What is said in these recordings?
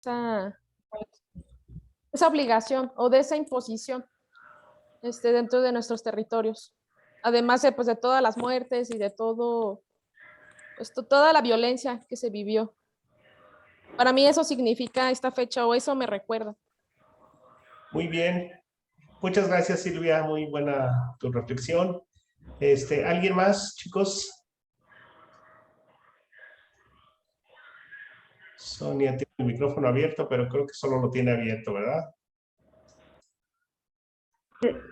esa, esa obligación o de esa imposición dentro de nuestros territorios. Además de, pues, de todas las muertes y de todo, pues, toda la violencia que se vivió. Para mí eso significa esta fecha o eso me recuerda. Muy bien. Muchas gracias, Silvia. Muy buena tu reflexión. ¿Alguien más, chicos? Sonia tiene el micrófono abierto, pero creo que solo lo tiene abierto, ¿verdad?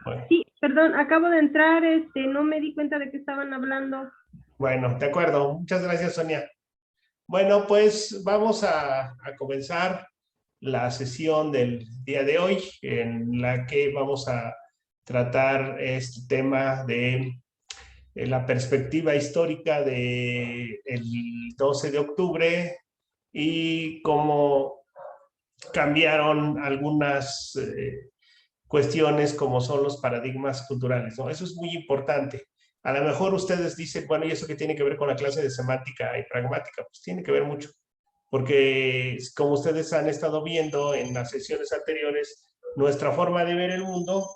Bueno. Sí, perdón, acabo de entrar, no me di cuenta de que estaban hablando. Bueno, de acuerdo. Muchas gracias, Sonia. Bueno, pues vamos a comenzar la sesión del día de hoy, en la que vamos a tratar este tema de la perspectiva histórica del 12 de octubre y cómo cambiaron algunas cuestiones como son los paradigmas culturales, ¿no? Eso es muy importante. A lo mejor ustedes dicen, bueno, ¿y eso qué tiene que ver con la clase de semántica y pragmática? Pues tiene que ver mucho, porque como ustedes han estado viendo en las sesiones anteriores, nuestra forma de ver el mundo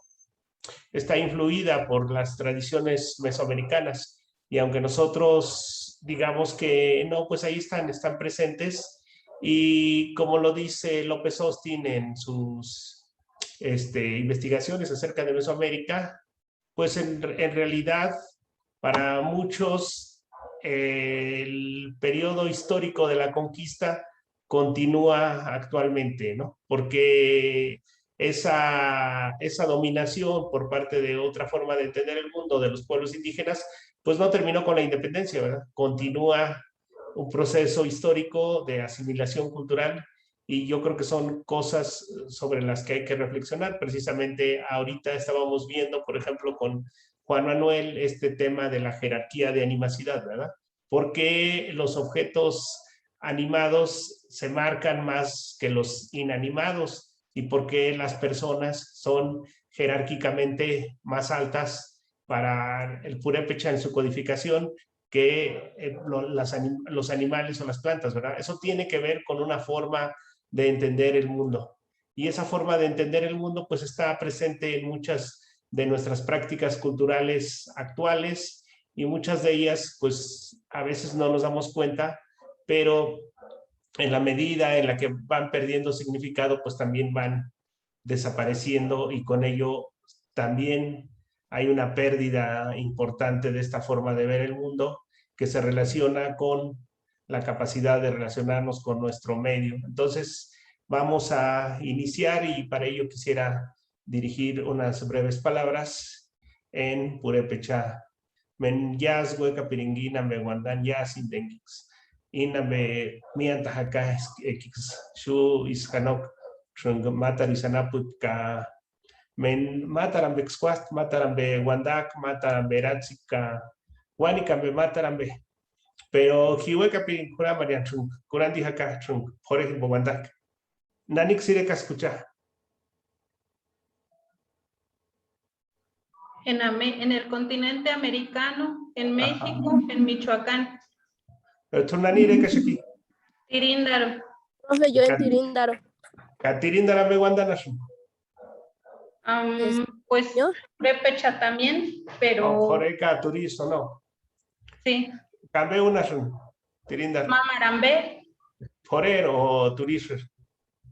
está influida por las tradiciones mesoamericanas. Y aunque nosotros digamos que no, pues ahí están presentes. Y como lo dice López Austin en sus investigaciones acerca de Mesoamérica, pues en realidad para muchos el periodo histórico de la conquista continúa actualmente, ¿no? Porque esa dominación por parte de otra forma de entender el mundo de los pueblos indígenas, pues no terminó con la independencia, ¿verdad? Continúa un proceso histórico de asimilación cultural y yo creo que son cosas sobre las que hay que reflexionar. Precisamente ahorita estábamos viendo, por ejemplo, con Juan Manuel, este tema de la jerarquía de animacidad, ¿verdad? Porque los objetos animados se marcan más que los inanimados y porque las personas son jerárquicamente más altas para el purépecha en su codificación que los animales o las plantas, ¿verdad? Eso tiene que ver con una forma de entender el mundo. Y esa forma de entender el mundo pues está presente en muchas de nuestras prácticas culturales actuales y muchas de ellas pues a veces no nos damos cuenta, pero en la medida en la que van perdiendo significado pues también van desapareciendo y con ello también hay una pérdida importante de esta forma de ver el mundo que se relaciona con la capacidad de relacionarnos con nuestro medio. Entonces, vamos a iniciar y para ello quisiera dirigir unas breves palabras en purépecha. Men yas hueca piringuina me guandan yas indengix. Ina me mianta acá x shu iscanok matar isanaput ka men matarambe xquast matarambe wandak matarambe ratzika wanicambe matarambe pero hihueca pirincura marian trunk curandi acá trunk por ejemplo wandak nanik sireka escucha en el continente americano, en México, en Michoacán. pero tú nanire que aquí Tiríndaro. Profe, yo en Tiríndaro. Catirindara me guandanasu. Pues ¿yo? Purépecha también, pero. No, Joreca, Turizo, no. Sí. Cambe una Tirindar. Mamarambe. Jorer o Turizo.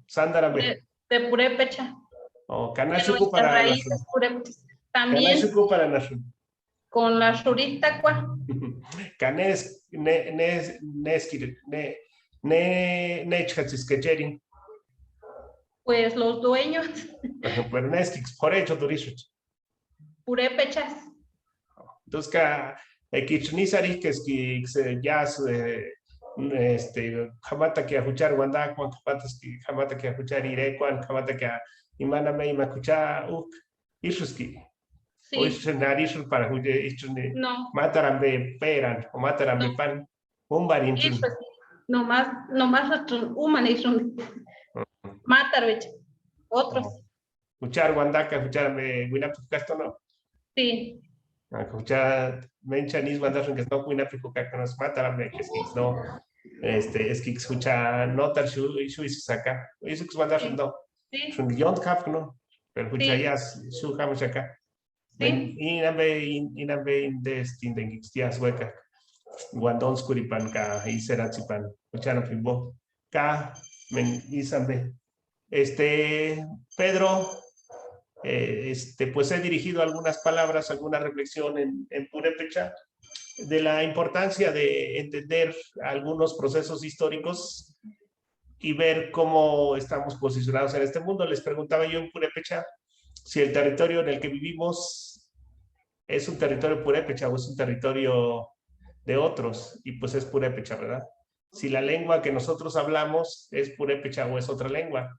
Sandarambe. De Purépecha. O Canashuku para raíces purépechas. También. Canashuku para Nasu. Con la Shurítacua. Canes, Neskir, Nechkatziskecherin. Pues los dueños. Pero Neskix, por hecho, Turizo. Purépechas. Entonces, Kichnizari, que es que ya jamata que ajuchar Wanda, jamata que ajuchar Irequan, jamata que Imaname y Macucha, Ishuski. O Ishunarishu para no. Matarambe Peran o Matarambe Pan, un barinchun. No más humanizun. Matarbecha. Otros. Escuchar Wandaka, escucharme Winapucasto, ¿no? Sí. Escuchar Menchanis Wandasun, que no Winapucasto, nos Matarambe, que no. es que escucha nota shu y saca. Eso que manda no. Sí, Shun yont kap no. Pero escucha sí, ya shu hamos acá. Men sí, inabe in destin de gixtias hueca. Guandón scuripan ka y serachipan. Escucharon pimbo. Ka men isambe. Pedro, pues he dirigido algunas palabras, alguna reflexión en purépecha de la importancia de entender algunos procesos históricos y ver cómo estamos posicionados en este mundo. Les preguntaba yo en purépecha si el territorio en el que vivimos es un territorio purépecha o es un territorio de otros, y pues es purépecha, ¿verdad? Si la lengua que nosotros hablamos es purépecha o es otra lengua,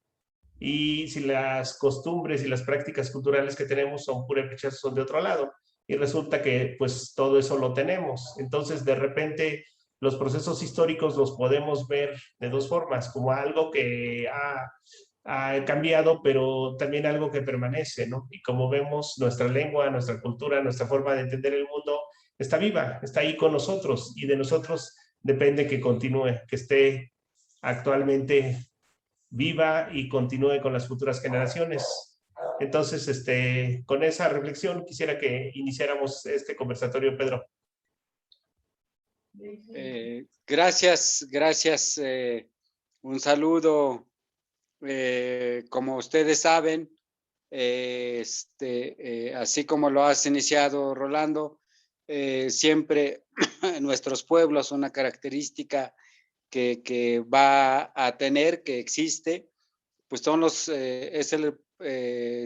y si las costumbres y las prácticas culturales que tenemos son purépechas, son de otro lado. Y resulta que pues todo eso lo tenemos. Entonces de repente los procesos históricos los podemos ver de dos formas, como algo que ha cambiado, pero también algo que permanece, ¿no? Y como vemos, nuestra lengua, nuestra cultura, nuestra forma de entender el mundo está viva, está ahí con nosotros, y de nosotros depende que continúe, que esté actualmente viva y continúe con las futuras generaciones. Entonces, con esa reflexión quisiera que iniciáramos este conversatorio, Pedro. Gracias, gracias. Un saludo. Como ustedes saben, así como lo has iniciado, Rolando, siempre en nuestros pueblos una característica que va a tener, que existe, pues son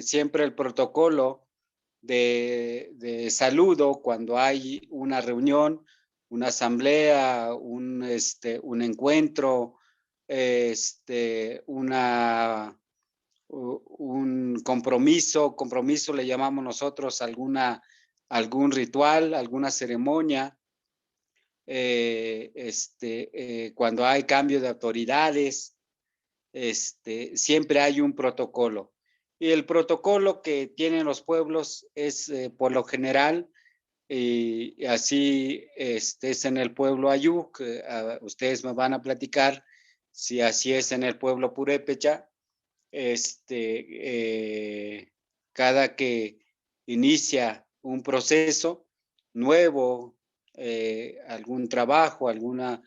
siempre el protocolo de saludo cuando hay una reunión, una asamblea, un encuentro, un compromiso le llamamos nosotros, algún ritual, alguna ceremonia, cuando hay cambio de autoridades, siempre hay un protocolo. Y el protocolo que tienen los pueblos es por lo general, y así es en el pueblo Ayuk, ustedes me van a platicar si así es en el pueblo Purépecha, cada que inicia un proceso nuevo, algún trabajo, alguna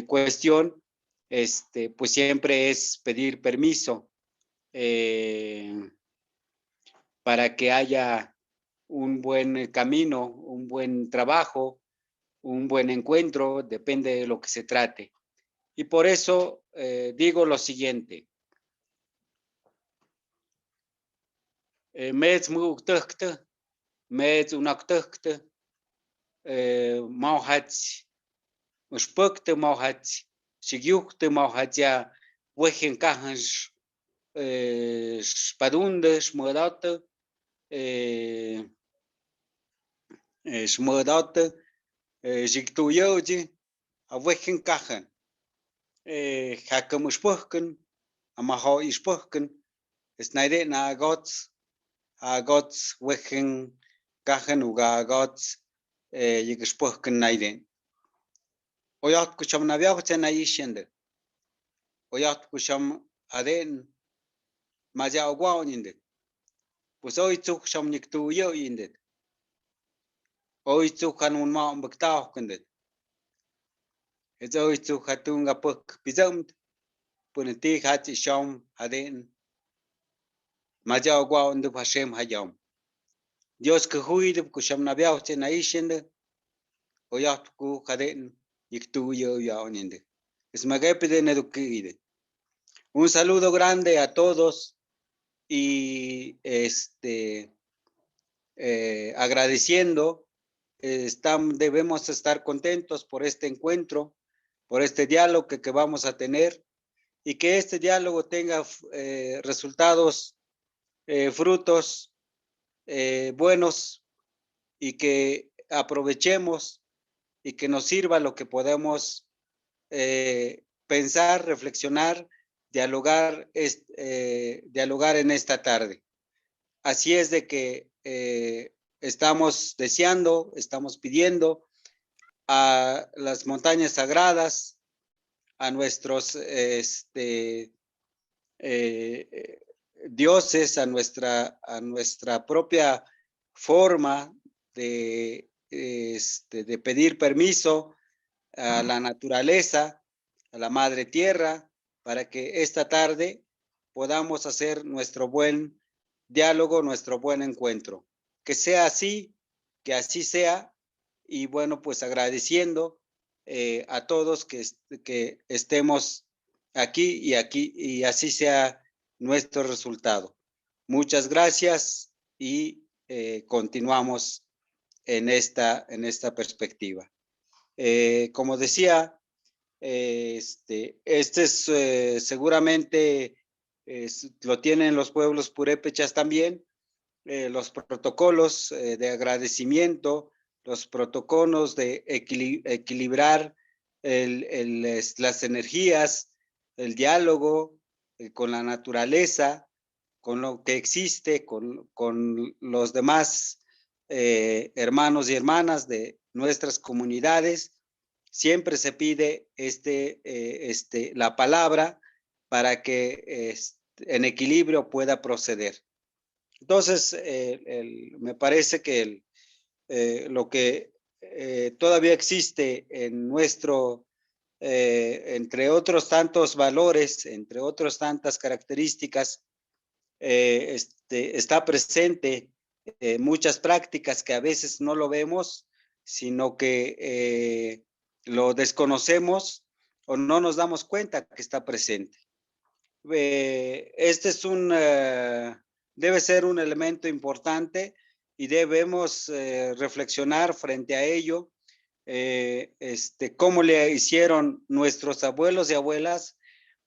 cuestión, pues siempre es pedir permiso para que haya un buen camino, un buen trabajo, un buen encuentro, depende de lo que se trate. Y por eso digo lo siguiente. Mez mugtukte, mez unaktukte, mauhats, uspukte mauhats, shigyukte mauhatja, wejen kahans, spadunde, shmodate, shmodate, shiktuyoji, a wejen kahan, hakem uspukken, amaho ispukken, snaide na gots, a gots wejen kahan uga gots, yigspukken naiden. Oyat kusham nabiagote na yishende. Oyat kusham aden maja ogwao ninde. Pues hoy tuk sham niktu yo yinde. Hoy tuk kanun ma mbktao kende. Es hoy tuk hatunga puk bizamt. Punti hati sham aden maja ogwao ndu Hashem hayam. Dios que huide kusham nabiagote na yishende. Oyat ku aden niktu yo ya ninde. Es magepide nedukide. Un saludo grande a todos y agradeciendo, debemos estar contentos por este encuentro, por este diálogo que vamos a tener y que este diálogo tenga resultados, frutos buenos y que aprovechemos y que nos sirva lo que podemos pensar, reflexionar, dialogar en esta tarde. Así es de que estamos deseando, estamos pidiendo a las montañas sagradas, a nuestros dioses, a nuestra propia forma de pedir permiso a la naturaleza, a la madre tierra, para que esta tarde podamos hacer nuestro buen diálogo, nuestro buen encuentro. Que sea así, que así sea, y bueno, pues agradeciendo a todos que estemos aquí y así sea nuestro resultado. Muchas gracias y continuamos en esta perspectiva. Como decía, este es seguramente lo tienen los pueblos purépechas también, los protocolos de agradecimiento, los protocolos de equilibrar las energías, el diálogo con la naturaleza, con lo que existe, con los demás hermanos y hermanas de nuestras comunidades. Siempre se pide la palabra para que en equilibrio pueda proceder. Entonces, me parece que lo que todavía existe en nuestro, entre otros tantos valores, entre otras tantas características, está presente muchas prácticas que a veces no lo vemos, sino que lo desconocemos o no nos damos cuenta que está presente. Este es debe ser un elemento importante y debemos reflexionar frente a ello, cómo le hicieron nuestros abuelos y abuelas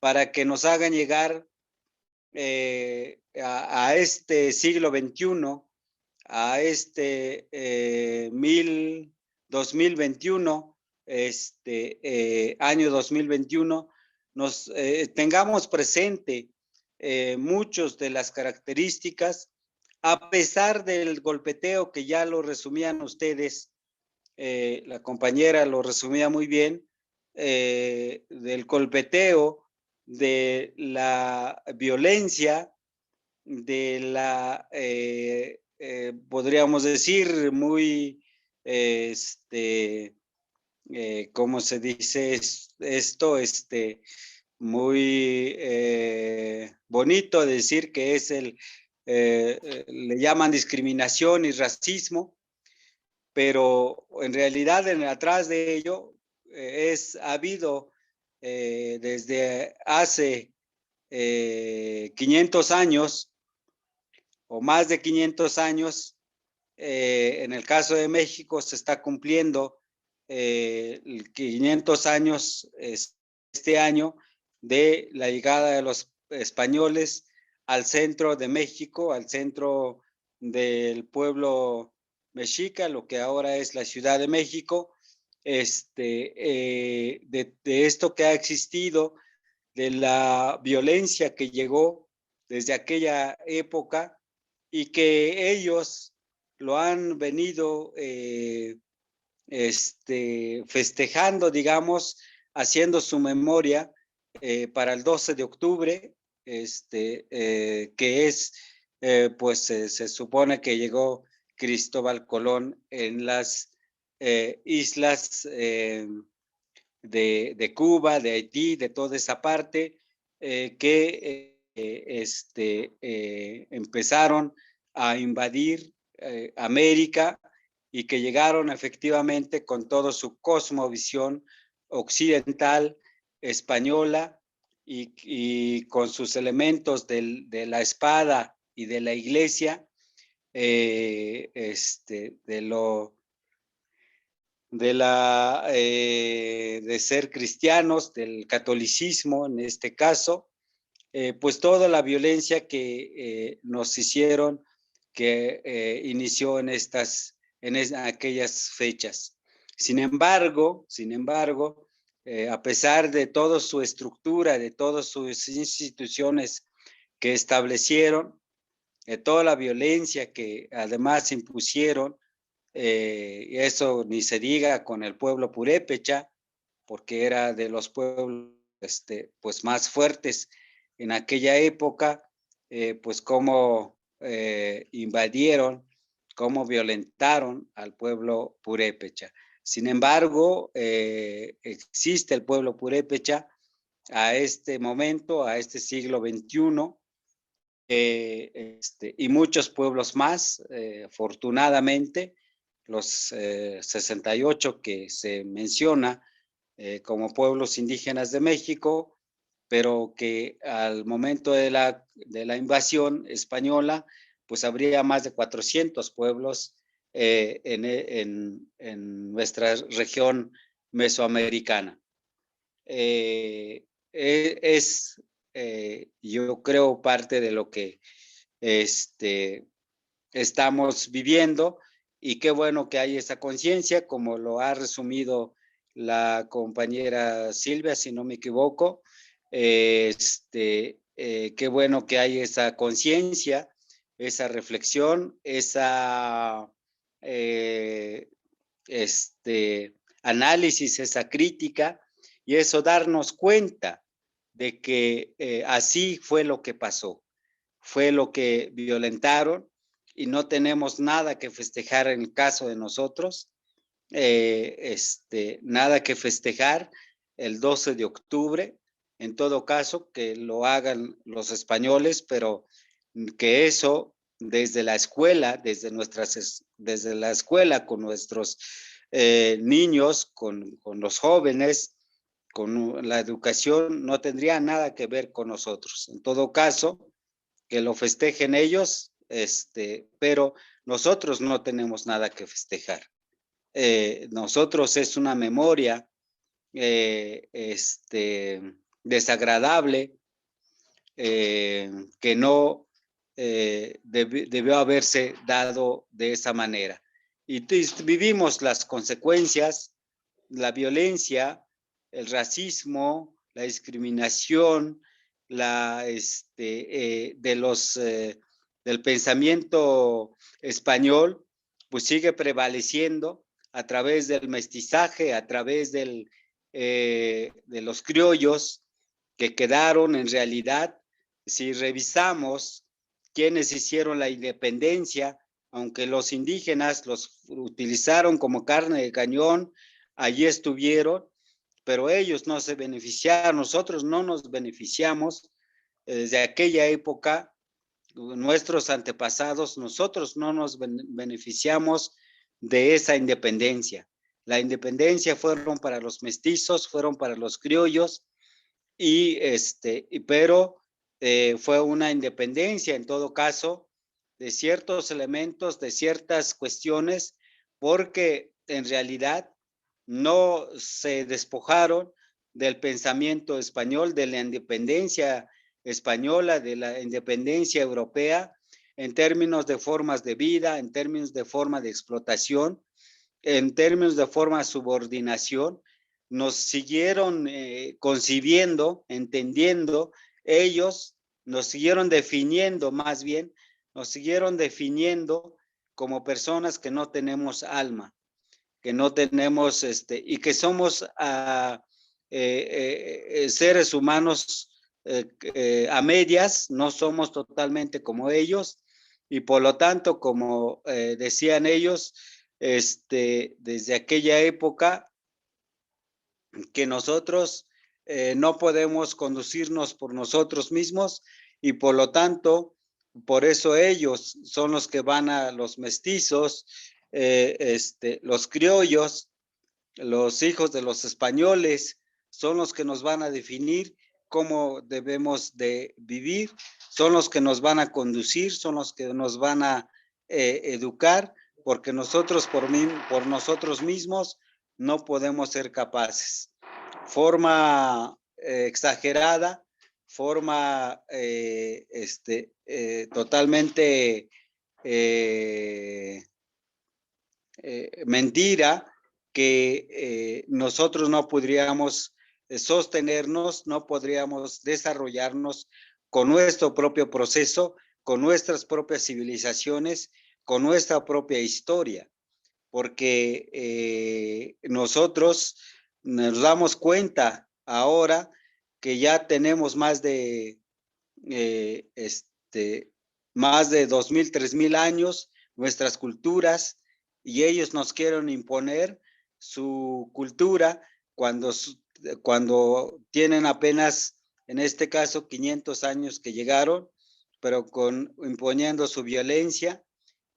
para que nos hagan llegar a este siglo XXI, a 2021, año 2021, tengamos presente muchos de las características, a pesar del golpeteo que ya lo resumían ustedes, la compañera lo resumía muy bien, del golpeteo, de la violencia, de la, podríamos decir, muy, ¿cómo se dice esto? Muy bonito decir que es le llaman discriminación y racismo, pero en realidad atrás de ello ha habido desde hace 500 años o más de 500 años, en el caso de México se está cumpliendo 500 años este año de la llegada de los españoles al centro de México, al centro del pueblo mexica, lo que ahora es la Ciudad de México, de esto que ha existido, de la violencia que llegó desde aquella época y que ellos lo han venido festejando, digamos, haciendo su memoria para el 12 de octubre, que es, pues se supone que llegó Cristóbal Colón en las islas de Cuba, de Haití, de toda esa parte, que empezaron a invadir América y que llegaron efectivamente con toda su cosmovisión occidental, española, y con sus elementos de la espada y de la iglesia, de ser cristianos, del catolicismo en este caso, pues toda la violencia que nos hicieron, que inició en aquellas fechas. Sin embargo, a pesar de toda su estructura, de todas sus instituciones que establecieron, de toda la violencia que además impusieron, y eso ni se diga con el pueblo purépecha, porque era de los pueblos pues más fuertes en aquella época, pues cómo invadieron, cómo violentaron al pueblo purépecha. Sin embargo, existe el pueblo purépecha a este momento, a este siglo XXI, y muchos pueblos más, afortunadamente, los 68 que se menciona como pueblos indígenas de México, pero que al momento de la invasión española, pues habría más de 400 pueblos en nuestra región mesoamericana. Es, yo creo, parte de lo que estamos viviendo, y qué bueno que hay esa conciencia, como lo ha resumido la compañera Silvia, si no me equivoco. Qué bueno que hay esa conciencia, esa reflexión, esa análisis, esa crítica, y eso darnos cuenta de que así fue lo que pasó, fue lo que violentaron, y no tenemos nada que festejar en el caso de nosotros, nada que festejar el 12 de octubre, en todo caso que lo hagan los españoles, pero que eso desde la escuela, desde la escuela con nuestros niños, con los jóvenes, con la educación, no tendría nada que ver con nosotros. En todo caso, que lo festejen ellos, pero nosotros no tenemos nada que festejar. Nosotros es una memoria desagradable, que no debió haberse dado de esa manera. Y vivimos las consecuencias, la violencia, el racismo, la discriminación, del pensamiento español, pues sigue prevaleciendo a través del mestizaje, a través de los criollos que quedaron en realidad. Si revisamos quienes hicieron la independencia, aunque los indígenas los utilizaron como carne de cañón, allí estuvieron, pero ellos no se beneficiaron, nosotros no nos beneficiamos. Desde aquella época, nuestros antepasados, nosotros no nos beneficiamos de esa independencia. La independencia fueron para los mestizos, fueron para los criollos, pero fue una independencia en todo caso de ciertos elementos, de ciertas cuestiones, porque en realidad no se despojaron del pensamiento español, de la independencia española, de la independencia europea, en términos de formas de vida, en términos de forma de explotación, en términos de forma de subordinación. Nos siguieron concibiendo, entendiendo, ellos nos siguieron definiendo, más bien, nos siguieron definiendo como personas que no tenemos alma, que no tenemos, y que somos seres humanos a medias, no somos totalmente como ellos, y por lo tanto, como decían ellos, desde aquella época, que nosotros no podemos conducirnos por nosotros mismos, y por lo tanto, por eso ellos son los que van a los mestizos, los criollos, los hijos de los españoles, son los que nos van a definir cómo debemos de vivir, son los que nos van a conducir, son los que nos van a educar, porque nosotros por nosotros mismos no podemos ser capaces. Forma exagerada, forma totalmente mentira, que nosotros no podríamos sostenernos, no podríamos desarrollarnos con nuestro propio proceso, con nuestras propias civilizaciones, con nuestra propia historia, porque nosotros nos damos cuenta ahora que ya tenemos más de 2.000, 3.000 años, nuestras culturas, y ellos nos quieren imponer su cultura cuando tienen apenas, en este caso, 500 años que llegaron, pero imponiendo su violencia,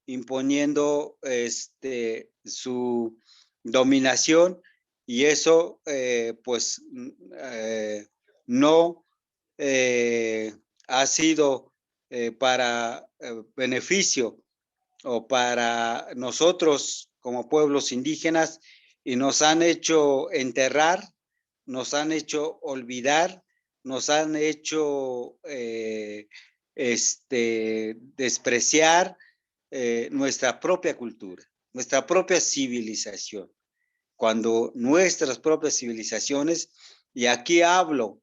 imponiendo su dominación, y eso pues no ha sido para beneficio o para nosotros como pueblos indígenas, y nos han hecho enterrar, nos han hecho olvidar, nos han hecho despreciar nuestra propia cultura, nuestra propia civilización, cuando nuestras propias civilizaciones, y aquí hablo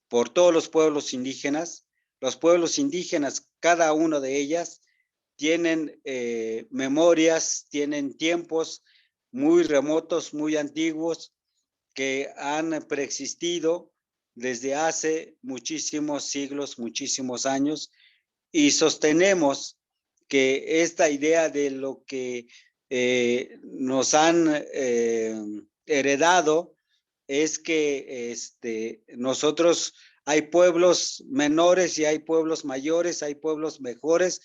por todos los pueblos indígenas, cada uno de ellas, tienen memorias, tienen tiempos muy remotos, muy antiguos, que han preexistido desde hace muchísimos siglos, muchísimos años, y sostenemos que esta idea de lo que nos han heredado es que nosotros, hay pueblos menores y hay pueblos mayores, hay pueblos mejores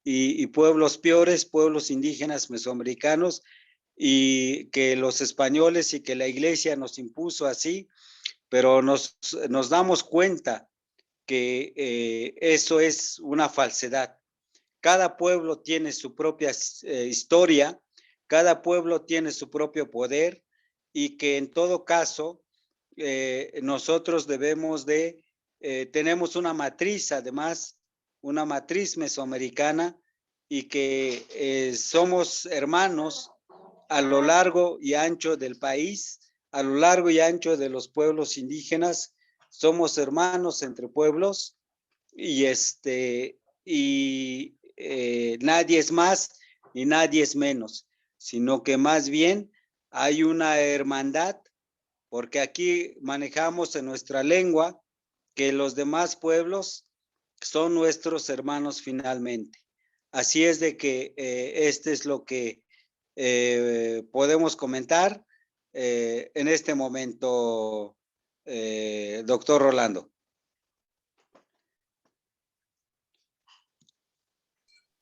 y pueblos peores, pueblos indígenas mesoamericanos, y que los españoles y que la iglesia nos impuso así, pero nos damos cuenta que eso es una falsedad. Cada pueblo tiene su propia historia, cada pueblo tiene su propio poder, y que en todo caso nosotros tenemos una matriz, además, una matriz mesoamericana, y que somos hermanos a lo largo y ancho del país, a lo largo y ancho de los pueblos indígenas. Somos hermanos entre pueblos, y nadie es más y nadie es menos, sino que más bien hay una hermandad, porque aquí manejamos en nuestra lengua que los demás pueblos son nuestros hermanos finalmente. Así es de que este es lo que podemos comentar en este momento, doctor Rolando.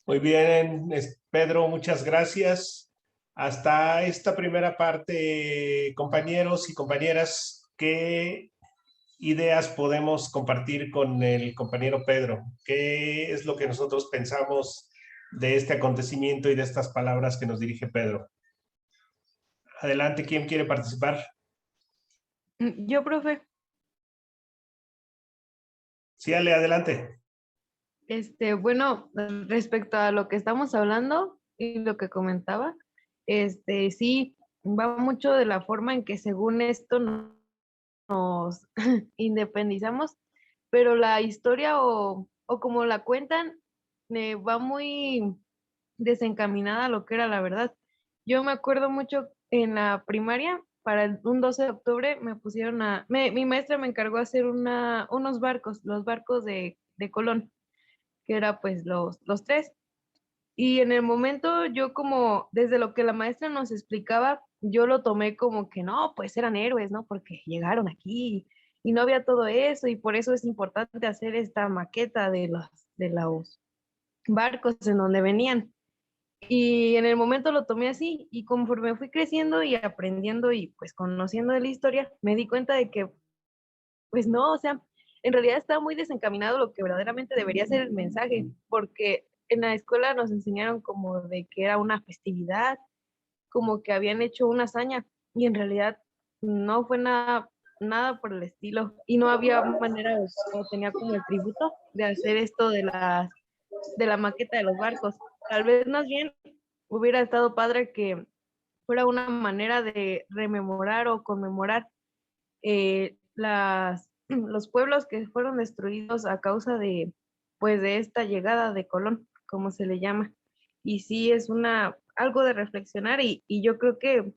Muy bien, Pedro, muchas gracias. Hasta esta primera parte, compañeros y compañeras, ¿qué ideas podemos compartir con el compañero Pedro? ¿Qué es lo que nosotros pensamos de este acontecimiento y de estas palabras que nos dirige Pedro? Adelante, ¿quién quiere participar? Yo, profe. Sí, Ale, adelante. Bueno, respecto a lo que estamos hablando y lo que comentaba, sí, va mucho de la forma en que según esto nos independizamos, pero la historia o como la cuentan, va muy desencaminada a lo que era la verdad. Yo me acuerdo mucho en la primaria, para un 12 de octubre me pusieron mi maestra me encargó hacer unos barcos, los barcos de Colón, que era pues los tres. Y en el momento yo, como desde lo que la maestra nos explicaba, yo lo tomé como que no, pues eran héroes, ¿no? Porque llegaron aquí y no había todo eso, y por eso es importante hacer esta maqueta de los barcos en donde venían. Y en el momento lo tomé así, y conforme fui creciendo y aprendiendo y pues conociendo de la historia, me di cuenta de que pues no, o sea, en realidad está muy desencaminado lo que verdaderamente debería ser el mensaje, porque en la escuela nos enseñaron como de que era una festividad, como que habían hecho una hazaña, y en realidad no fue nada por el estilo, y no había manera, o tenía como el tributo de hacer esto de la maqueta de los barcos. Tal vez más bien hubiera estado padre que fuera una manera de rememorar o conmemorar los pueblos que fueron destruidos a causa pues, de esta llegada de Colón, como se le llama. Y sí es algo de reflexionar, y yo creo que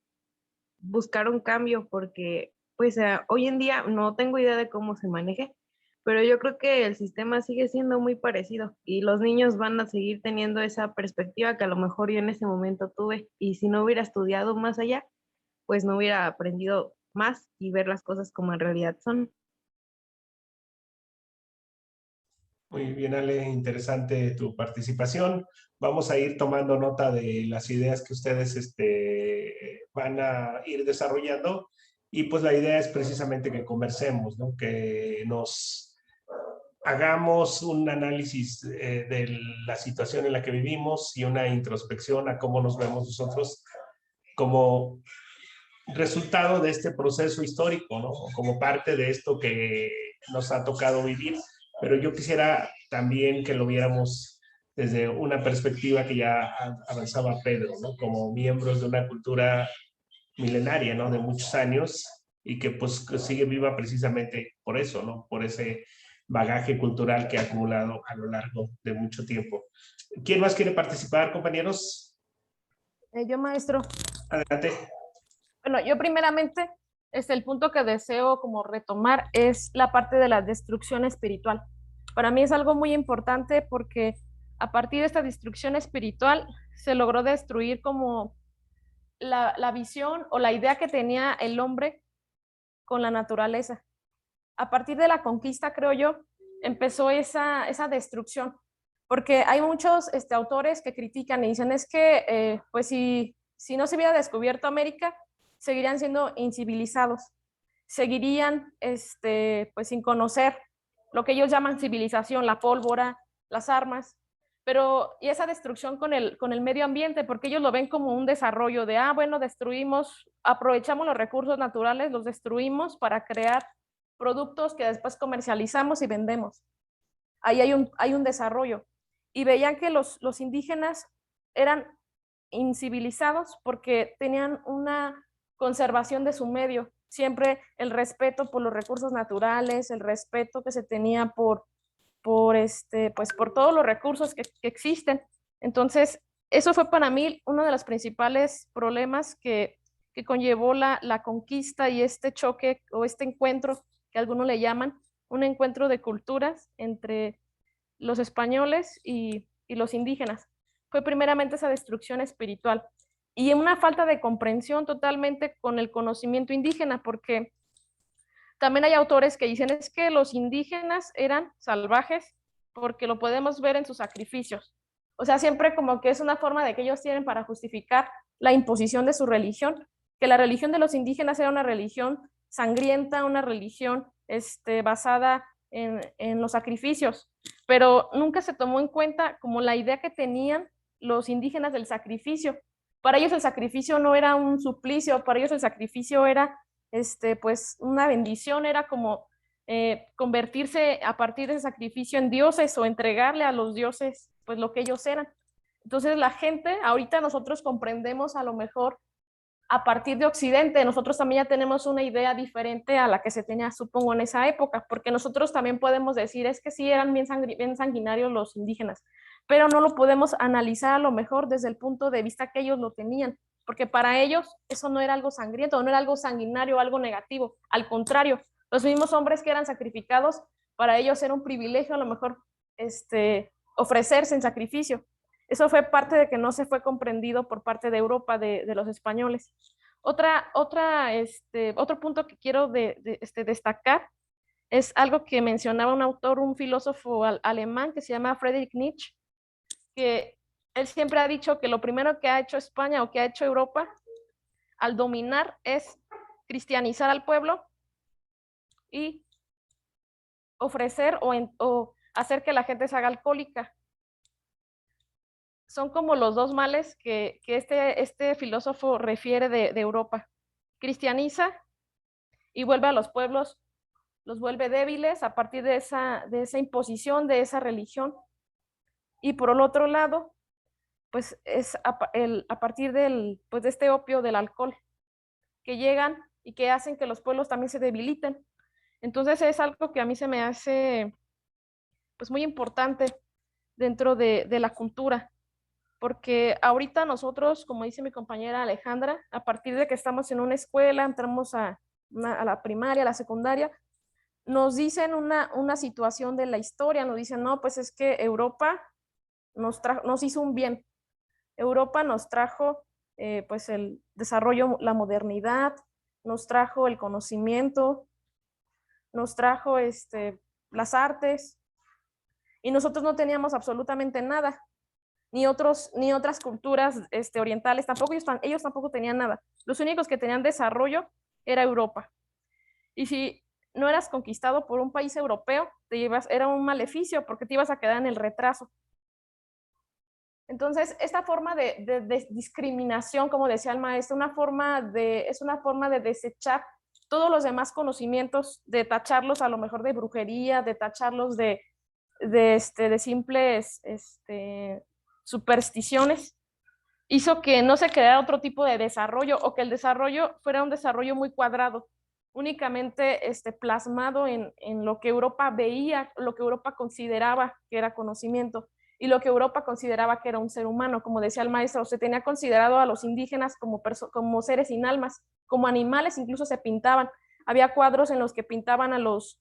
buscar un cambio, porque pues hoy en día no tengo idea de cómo se maneje, pero yo creo que el sistema sigue siendo muy parecido y los niños van a seguir teniendo esa perspectiva que a lo mejor yo en ese momento tuve, y si no hubiera estudiado más allá, pues no hubiera aprendido más y ver las cosas como en realidad son. Muy bien, Ale, interesante tu participación. Vamos a ir tomando nota de las ideas que ustedes van a ir desarrollando, y pues la idea es precisamente que conversemos, ¿no? Que nos hagamos un análisis de la situación en la que vivimos y una introspección a cómo nos vemos nosotros como resultado de este proceso histórico, ¿no? Como parte de esto que nos ha tocado vivir. Pero yo quisiera también que lo viéramos desde una perspectiva que ya avanzaba Pedro, ¿no? Como miembros de una cultura milenaria, ¿no? De muchos años, y que pues que sigue viva precisamente por eso, ¿no? Por ese bagaje cultural que ha acumulado a lo largo de mucho tiempo. ¿Quién más quiere participar, compañeros? Yo, maestro. Adelante. Bueno, yo primeramente, el punto que deseo como retomar es la parte de la destrucción espiritual. Para mí es algo muy importante porque a partir de esta destrucción espiritual se logró destruir como la visión o la idea que tenía el hombre con la naturaleza. A partir de la conquista, creo yo, empezó esa destrucción, porque hay muchos autores que critican y dicen es que pues si no se hubiera descubierto América, seguirían siendo incivilizados, seguirían pues sin conocer lo que ellos llaman civilización, la pólvora, las armas, pero y esa destrucción con el medio ambiente, porque ellos lo ven como un desarrollo de, bueno, destruimos, aprovechamos los recursos naturales, los destruimos para crear productos que después comercializamos y vendemos. Ahí hay un desarrollo. Y veían que los indígenas eran incivilizados porque tenían una conservación de su medio, siempre el respeto por los recursos naturales, el respeto que se tenía por todos los recursos que existen. Entonces, eso fue para mí uno de los principales problemas que conllevó la conquista y este choque o este encuentro que algunos le llaman un encuentro de culturas entre los españoles y los indígenas. Fue primeramente esa destrucción espiritual y una falta de comprensión totalmente con el conocimiento indígena, porque también hay autores que dicen es que los indígenas eran salvajes porque lo podemos ver en sus sacrificios. O sea, siempre como que es una forma de que ellos tienen para justificar la imposición de su religión, que la religión de los indígenas era una religión sangrienta, una religión basada en los sacrificios, pero nunca se tomó en cuenta como la idea que tenían los indígenas del sacrificio. Para ellos el sacrificio no era un suplicio, para ellos el sacrificio era pues una bendición, era como convertirse a partir de ese sacrificio en dioses o entregarle a los dioses pues lo que ellos eran. Entonces la gente, ahorita nosotros comprendemos a lo mejor a partir de Occidente, nosotros también ya tenemos una idea diferente a la que se tenía, supongo, en esa época, porque nosotros también podemos decir, es que sí eran bien sanguinarios los indígenas, pero no lo podemos analizar a lo mejor desde el punto de vista que ellos lo tenían, porque para ellos eso no era algo sangriento, no era algo sanguinario, algo negativo, al contrario, los mismos hombres que eran sacrificados, para ellos era un privilegio a lo mejor ofrecerse en sacrificio. Eso fue parte de que no se fue comprendido por parte de Europa, de los españoles. Otro punto que quiero destacar es algo que mencionaba un autor, un filósofo alemán que se llama Friedrich Nietzsche, que él siempre ha dicho que lo primero que ha hecho España o que ha hecho Europa al dominar es cristianizar al pueblo y ofrecer o hacer que la gente se haga alcohólica. Son como los dos males que este filósofo refiere de Europa. Cristianiza y vuelve a los pueblos, los vuelve débiles a partir de esa imposición, de esa religión. Y por el otro lado, pues es a partir de este opio del alcohol, que llegan y que hacen que los pueblos también se debiliten. Entonces es algo que a mí se me hace pues muy importante dentro de la cultura, porque ahorita nosotros, como dice mi compañera Alejandra, a partir de que estamos en una escuela, entramos a a la primaria, a la secundaria, nos dicen una situación de la historia, nos dicen, no, pues es que Europa nos hizo un bien. Europa nos trajo pues el desarrollo, la modernidad, nos trajo el conocimiento, nos trajo las artes, y nosotros no teníamos absolutamente nada, ni otras culturas orientales, tampoco ellos tampoco tenían nada. Los únicos que tenían desarrollo era Europa. Y si no eras conquistado por un país europeo, era un maleficio porque te ibas a quedar en el retraso. Entonces, esta forma de discriminación, como decía el maestro, es una forma de desechar todos los demás conocimientos, de tacharlos a lo mejor de brujería, de tacharlos de simples supersticiones, hizo que no se creara otro tipo de desarrollo, o que el desarrollo fuera un desarrollo muy cuadrado, únicamente plasmado en lo que Europa veía, lo que Europa consideraba que era conocimiento, y lo que Europa consideraba que era un ser humano. Como decía el maestro, se tenía considerado a los indígenas como seres sin almas, como animales, incluso se pintaban. Había cuadros en los que pintaban a los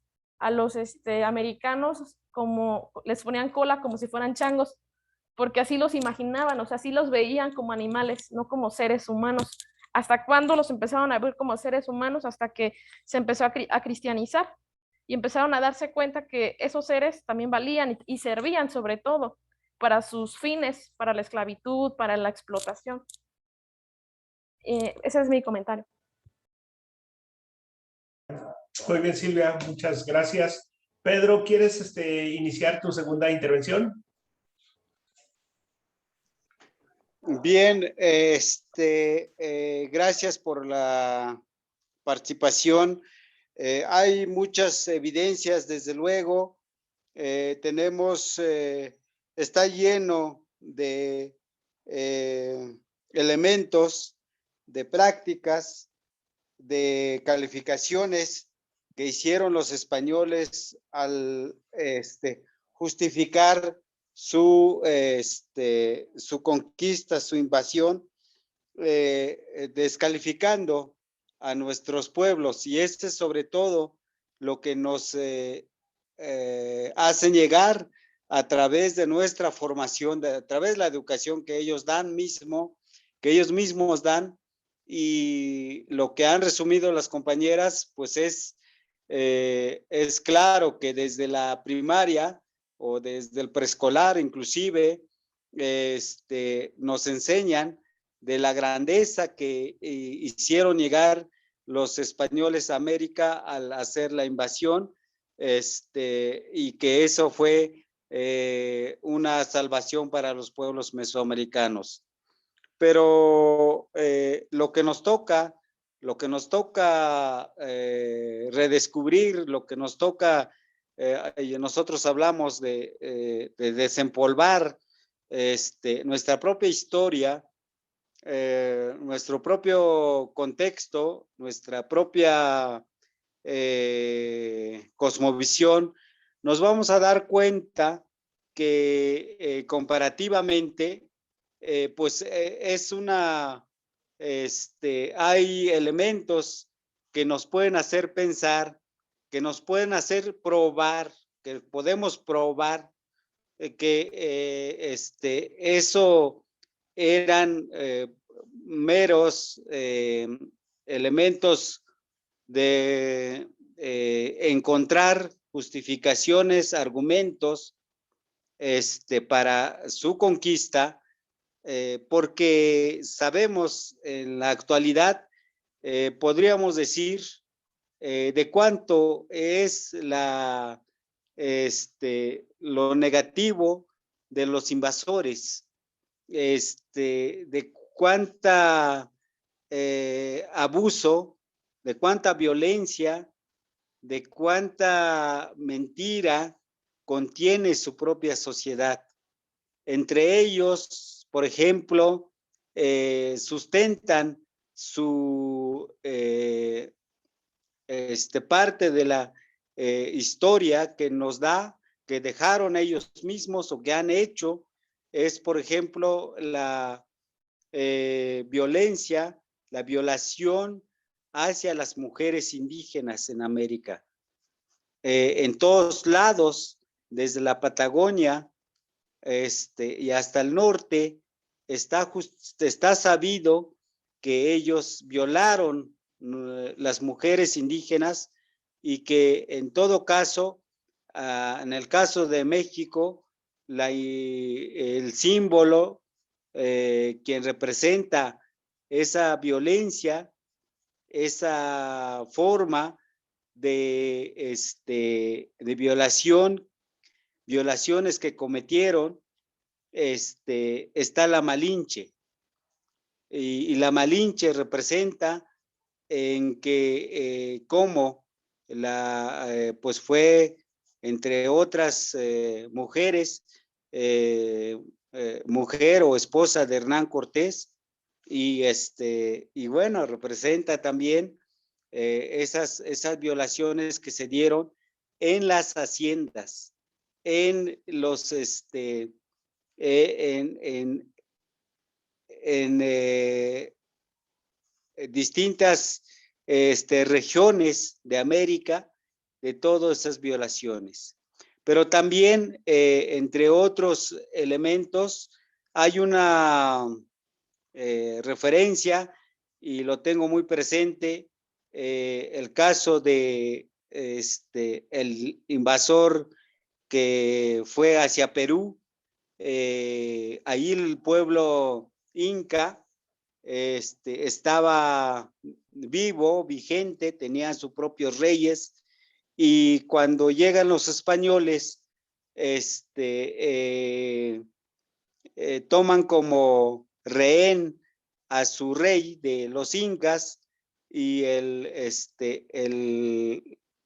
americanos, como les ponían cola como si fueran changos, porque así los imaginaban, o sea, así los veían como animales, no como seres humanos. ¿Hasta cuándo los empezaron a ver como seres humanos? Hasta que se empezó a cristianizar y empezaron a darse cuenta que esos seres también valían y servían sobre todo para sus fines, para la esclavitud, para la explotación. Ese es mi comentario. Muy bien, Silvia, muchas gracias. Pedro, ¿quieres iniciar tu segunda intervención? Bien, gracias por la participación. Hay muchas evidencias, desde luego. Está lleno de elementos, de prácticas, de calificaciones que hicieron los españoles al justificar su conquista, su invasión, descalificando a nuestros pueblos. Y es sobre todo lo que nos hacen llegar a través de nuestra formación, a través de la educación que ellos mismos dan. Y lo que han resumido las compañeras, pues es claro que desde la primaria o desde el preescolar inclusive, nos enseñan de la grandeza que hicieron llegar los españoles a América al hacer la invasión, y que eso fue una salvación para los pueblos mesoamericanos. Pero lo que nos toca redescubrir, lo que nos toca, nosotros hablamos de desempolvar nuestra propia historia, nuestro propio contexto, nuestra propia cosmovisión. Nos vamos a dar cuenta que comparativamente, pues hay elementos que nos pueden hacer pensar, que nos pueden hacer probar, que podemos probar que eso eran meros elementos de encontrar justificaciones, argumentos para su conquista, porque sabemos en la actualidad, podríamos decir, de cuánto es lo negativo de los invasores, de cuánta abuso, de cuánta violencia, de cuánta mentira contiene su propia sociedad. Entre ellos, por ejemplo, sustentan su parte de la historia que nos da, que dejaron ellos mismos o que han hecho, es, por ejemplo, la violencia, la violación hacia las mujeres indígenas en América. En todos lados, desde la Patagonia y hasta el norte, está sabido que ellos violaron las mujeres indígenas y que en todo caso, en el caso de México, el símbolo, quien representa esa violencia, esa forma de violaciones que cometieron, está la Malinche. Y la Malinche representa en que como pues fue, entre otras mujeres, mujer o esposa de Hernán Cortés, y bueno, representa también esas violaciones que se dieron en las haciendas, en los distintas regiones de América, de todas esas violaciones. Pero también, entre otros elementos, hay una referencia, y lo tengo muy presente, el caso de el invasor que fue hacia Perú. Ahí el pueblo inca estaba vivo, vigente, tenían sus propios reyes, y cuando llegan los españoles, toman como rehén a su rey de los incas, y el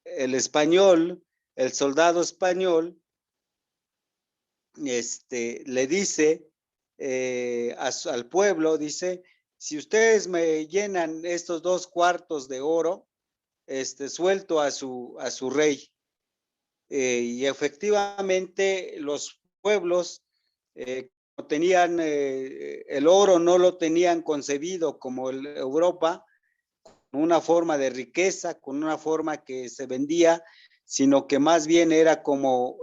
español, el soldado español, le dice al pueblo, dice: si ustedes me llenan estos 2 cuartos de oro, suelto a su rey. Y efectivamente los pueblos tenían el oro, no lo tenían concebido como Europa, con una forma de riqueza, con una forma que se vendía, sino que más bien era como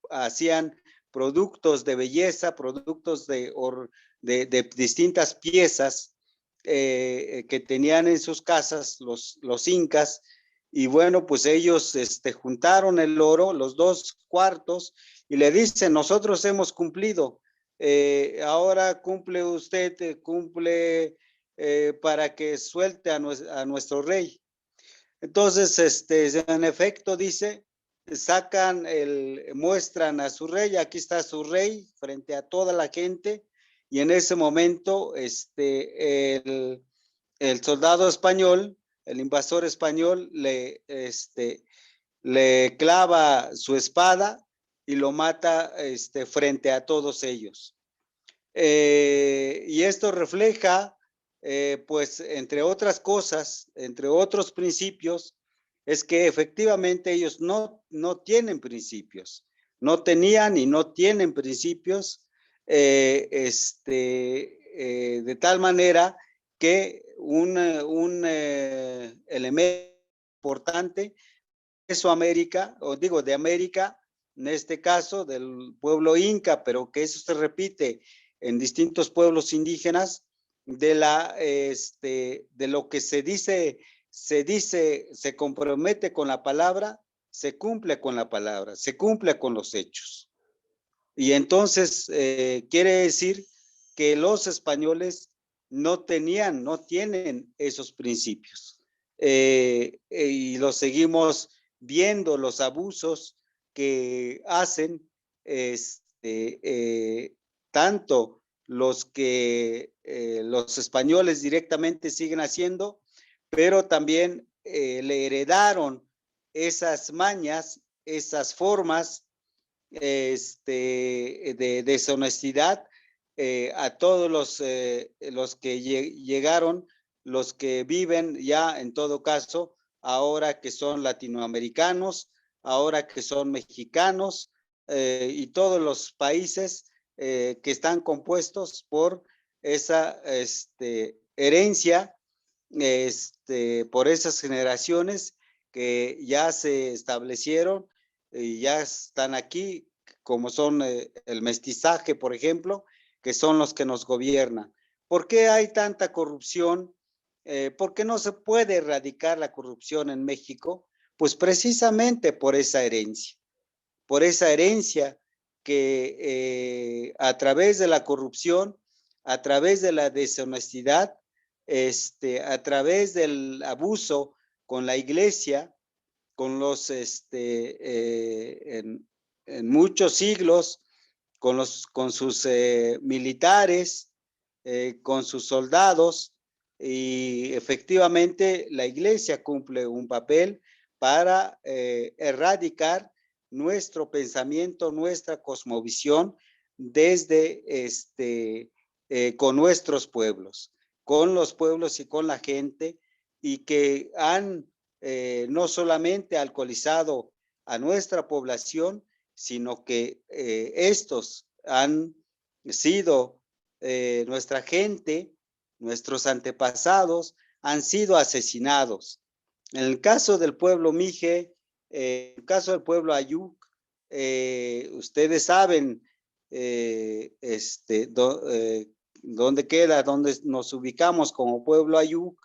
hacían productos de belleza, productos de distintas piezas que tenían en sus casas los incas. Y bueno, pues ellos juntaron el oro, los 2 cuartos, y le dicen: nosotros hemos cumplido, ahora cumple usted, cumple para que suelte a nuestro rey. Entonces, en efecto, dice, muestran a su rey, aquí está su rey frente a toda la gente, y en ese momento el soldado español, el invasor español, le clava su espada y lo mata frente a todos ellos. Y esto refleja, pues, entre otras cosas, entre otros principios, es que efectivamente ellos no tienen principios, no tenían y no tienen principios, de tal manera que un elemento importante de Mesoamérica, o digo de América, en este caso del pueblo inca, pero que eso se repite en distintos pueblos indígenas, de lo que se dice, se compromete con la palabra, se cumple con la palabra, se cumple con los hechos. Y entonces quiere decir que los españoles no tienen esos principios. Y los seguimos viendo, los abusos que hacen tanto los españoles directamente siguen haciendo, pero también le heredaron esas mañas, esas formas de deshonestidad a todos los que llegaron, los que viven ya, en todo caso, ahora que son latinoamericanos, ahora que son mexicanos, y todos los países que están compuestos por esa herencia por esas generaciones que ya se establecieron y ya están aquí, como son el mestizaje, por ejemplo, que son los que nos gobiernan. ¿Por qué hay tanta corrupción? ¿Por qué no se puede erradicar la corrupción en México? Pues precisamente por esa herencia que a través de la corrupción, a través de la deshonestidad, a través del abuso con la iglesia, con los, en muchos siglos, con sus militares, con sus soldados, y efectivamente la iglesia cumple un papel para erradicar nuestro pensamiento, nuestra cosmovisión desde con nuestros pueblos, con los pueblos y con la gente, y que han no solamente alcoholizado a nuestra población, sino que estos han sido nuestra gente, nuestros antepasados han sido asesinados. En el caso del pueblo Mije, en el caso del pueblo Ayuk, ustedes saben dónde queda, dónde nos ubicamos como pueblo Ayuk.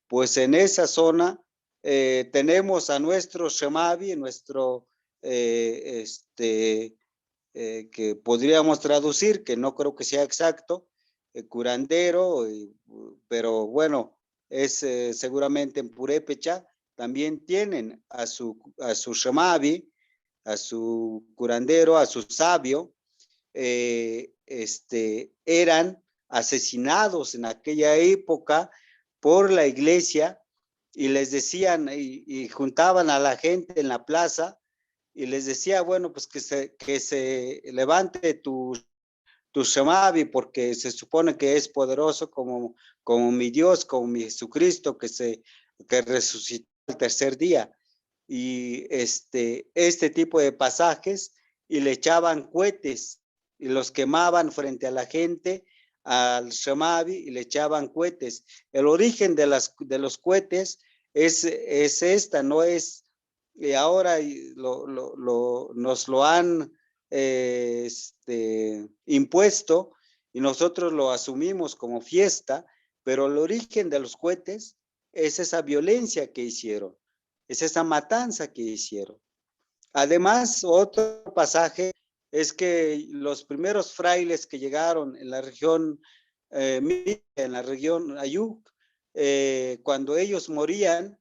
Pues en esa zona tenemos a nuestro Shemavi, nuestro que podríamos traducir, que no creo que sea exacto, curandero, pero bueno, es seguramente en Purépecha, también tienen a su Shemavi, a su curandero, a su sabio, eran asesinados en aquella época por la iglesia, y les decían, y juntaban a la gente en la plaza, y les decía, bueno, pues que se levante tu Shemavi, porque se supone que es poderoso como mi Dios, como mi Jesucristo, que resucitó el tercer día. Y este tipo de pasajes, y le echaban cohetes y los quemaban frente a la gente, al Shemavi, y le echaban cohetes. El origen de los cohetes es esta, no es, y ahora nos lo han impuesto, y nosotros lo asumimos como fiesta, pero el origen de los cohetes es esa violencia que hicieron, es esa matanza que hicieron. Además, otro pasaje es que los primeros frailes que llegaron en la región en la región Ayuk, cuando ellos morían,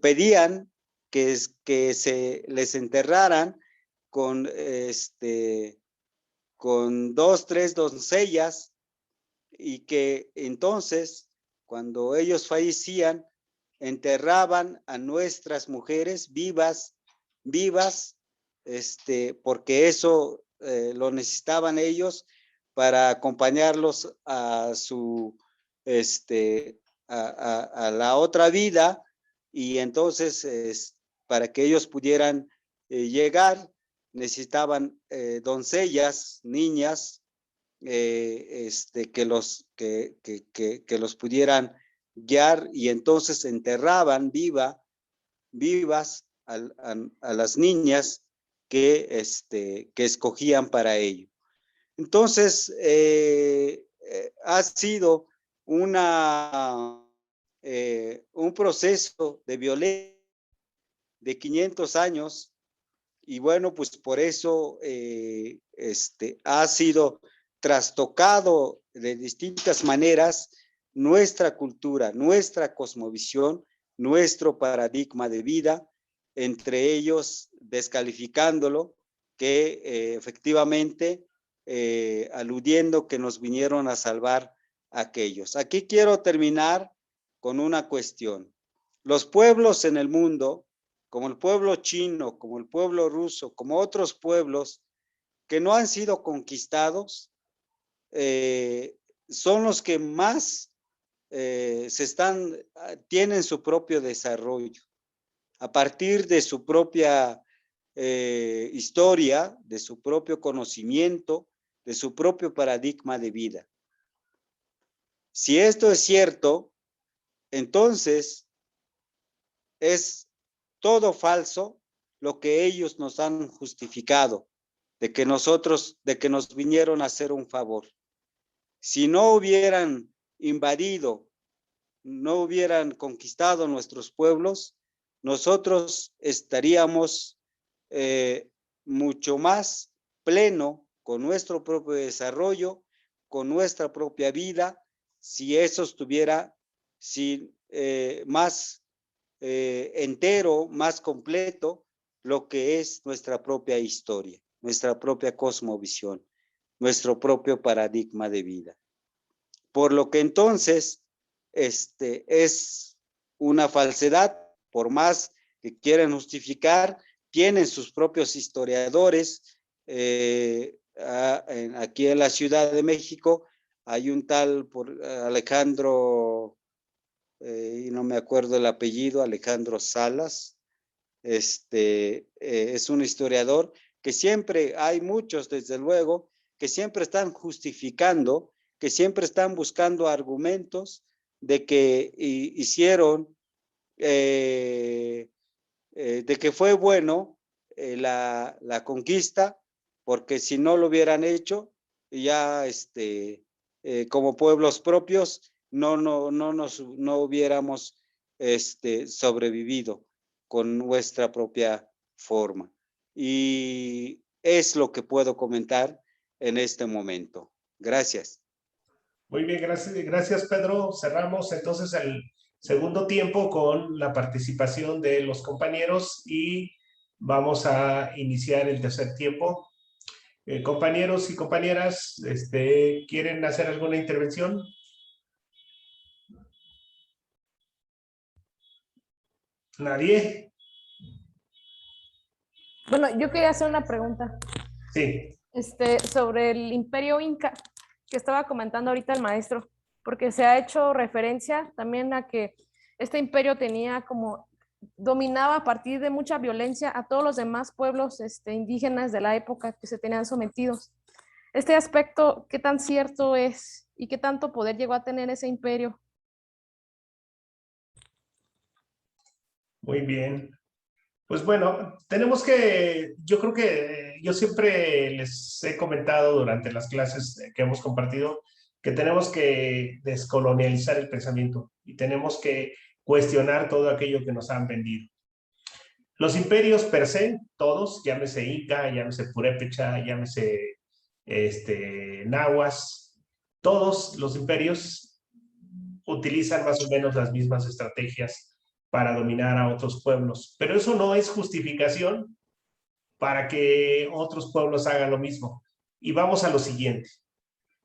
pedían que se les enterraran con, con 2, 3 doncellas, y que entonces, cuando ellos fallecían, enterraban a nuestras mujeres vivas, porque eso lo necesitaban ellos para acompañarlos a su, a la otra vida, y entonces para que ellos pudieran llegar, necesitaban doncellas, niñas, que los pudieran guiar, y entonces enterraban vivas a las niñas que escogían para ello. Entonces, ha sido un proceso de violencia de 500 años, y bueno, pues por eso ha sido trastocado de distintas maneras nuestra cultura, nuestra cosmovisión, nuestro paradigma de vida, entre ellos descalificándolo, que efectivamente aludiendo que nos vinieron a salvar aquellos. Aquí quiero terminar con una cuestión. Los pueblos en el mundo, como el pueblo chino, como el pueblo ruso, como otros pueblos que no han sido conquistados, son los que más tienen su propio desarrollo a partir de su propia historia, de su propio conocimiento, de su propio paradigma de vida. Si esto es cierto, entonces es todo falso lo que ellos nos han justificado, de que nos vinieron a hacer un favor. Si no hubieran invadido, no hubieran conquistado nuestros pueblos, nosotros estaríamos mucho más pleno con nuestro propio desarrollo, con nuestra propia vida, si eso estuviera más entero, más completo, lo que es nuestra propia historia, nuestra propia cosmovisión, nuestro propio paradigma de vida. Por lo que entonces es una falsedad, por más que quieran justificar, tienen sus propios historiadores. Aquí en la Ciudad de México hay un tal Alejandro, y no me acuerdo el apellido, Alejandro Salas. Es un historiador que siempre, hay muchos desde luego, que siempre están justificando, que siempre están buscando argumentos de que hicieron, de que fue bueno la conquista, porque si no lo hubieran hecho, ya como pueblos propios, no hubiéramos sobrevivido con nuestra propia forma. Y es lo que puedo comentar en este momento. Gracias. Muy bien, gracias Pedro. Cerramos entonces el segundo tiempo con la participación de los compañeros y vamos a iniciar el tercer tiempo. Compañeros y compañeras, ¿quieren hacer alguna intervención? ¿Nadie? Bueno, yo quería hacer una pregunta. Sí. Sobre el Imperio Inca, que estaba comentando ahorita el maestro, porque se ha hecho referencia también a que este imperio dominaba a partir de mucha violencia a todos los demás pueblos indígenas de la época que se tenían sometidos. Este aspecto, ¿qué tan cierto es y qué tanto poder llegó a tener ese imperio? Muy bien. Pues bueno, yo creo que yo siempre les he comentado durante las clases que hemos compartido que tenemos que descolonializar el pensamiento y tenemos que cuestionar todo aquello que nos han vendido. Los imperios per se, todos, llámese Inca, llámese Purépecha, llámese Nahuas, todos los imperios utilizan más o menos las mismas estrategias para dominar a otros pueblos. Pero eso no es justificación para que otros pueblos hagan lo mismo. Y vamos a lo siguiente.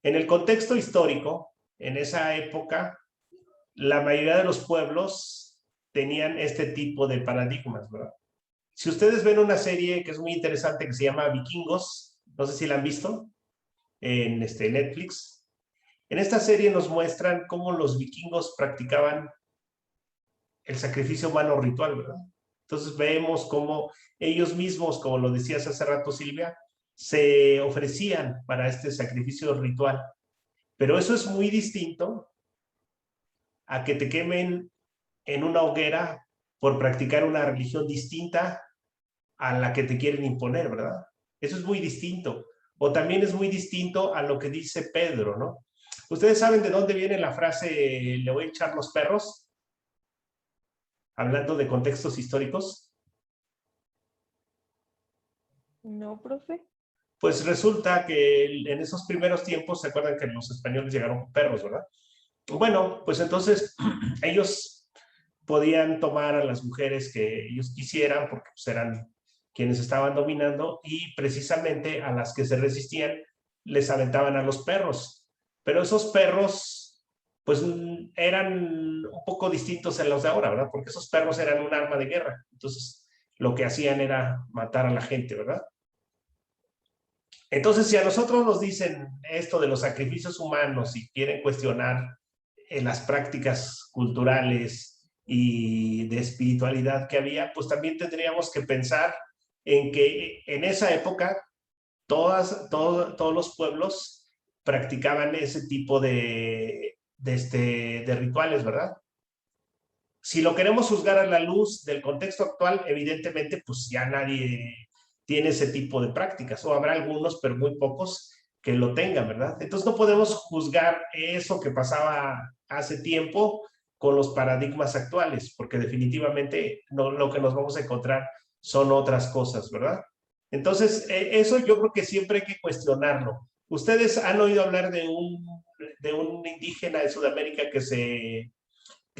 En el contexto histórico, en esa época, la mayoría de los pueblos tenían este tipo de paradigmas, ¿verdad? Si ustedes ven una serie que es muy interesante que se llama Vikingos, no sé si la han visto, en Netflix. En esta serie nos muestran cómo los vikingos practicaban el sacrificio humano ritual, ¿verdad? Entonces vemos cómo ellos mismos, como lo decías hace rato Silvia, se ofrecían para este sacrificio ritual. Pero eso es muy distinto a que te quemen en una hoguera por practicar una religión distinta a la que te quieren imponer, ¿verdad? Eso es muy distinto. O también es muy distinto a lo que dice Pedro, ¿no? ¿Ustedes saben de dónde viene la frase "le voy a echar los perros"? Hablando de contextos históricos. No, profe. Pues resulta que en esos primeros tiempos, ¿se acuerdan que los españoles llegaron con perros, verdad? Bueno, pues entonces ellos podían tomar a las mujeres que ellos quisieran porque pues, eran quienes estaban dominando y precisamente a las que se resistían les aventaban a los perros. Pero esos perros pues eran un poco distintos a los de ahora, ¿verdad? Porque esos perros eran un arma de guerra. Entonces lo que hacían era matar a la gente, ¿verdad? Entonces, si a nosotros nos dicen esto de los sacrificios humanos y quieren cuestionar las prácticas culturales y de espiritualidad que había, pues también tendríamos que pensar en que en esa época todos los pueblos practicaban ese tipo de de rituales, ¿verdad? Si lo queremos juzgar a la luz del contexto actual, evidentemente, pues ya nadie tiene ese tipo de prácticas, o habrá algunos, pero muy pocos que lo tengan, ¿verdad? Entonces no podemos juzgar eso que pasaba hace tiempo con los paradigmas actuales, porque definitivamente no, lo que nos vamos a encontrar son otras cosas, ¿verdad? Entonces, eso yo creo que siempre hay que cuestionarlo. ¿Ustedes han oído hablar de un indígena de Sudamérica que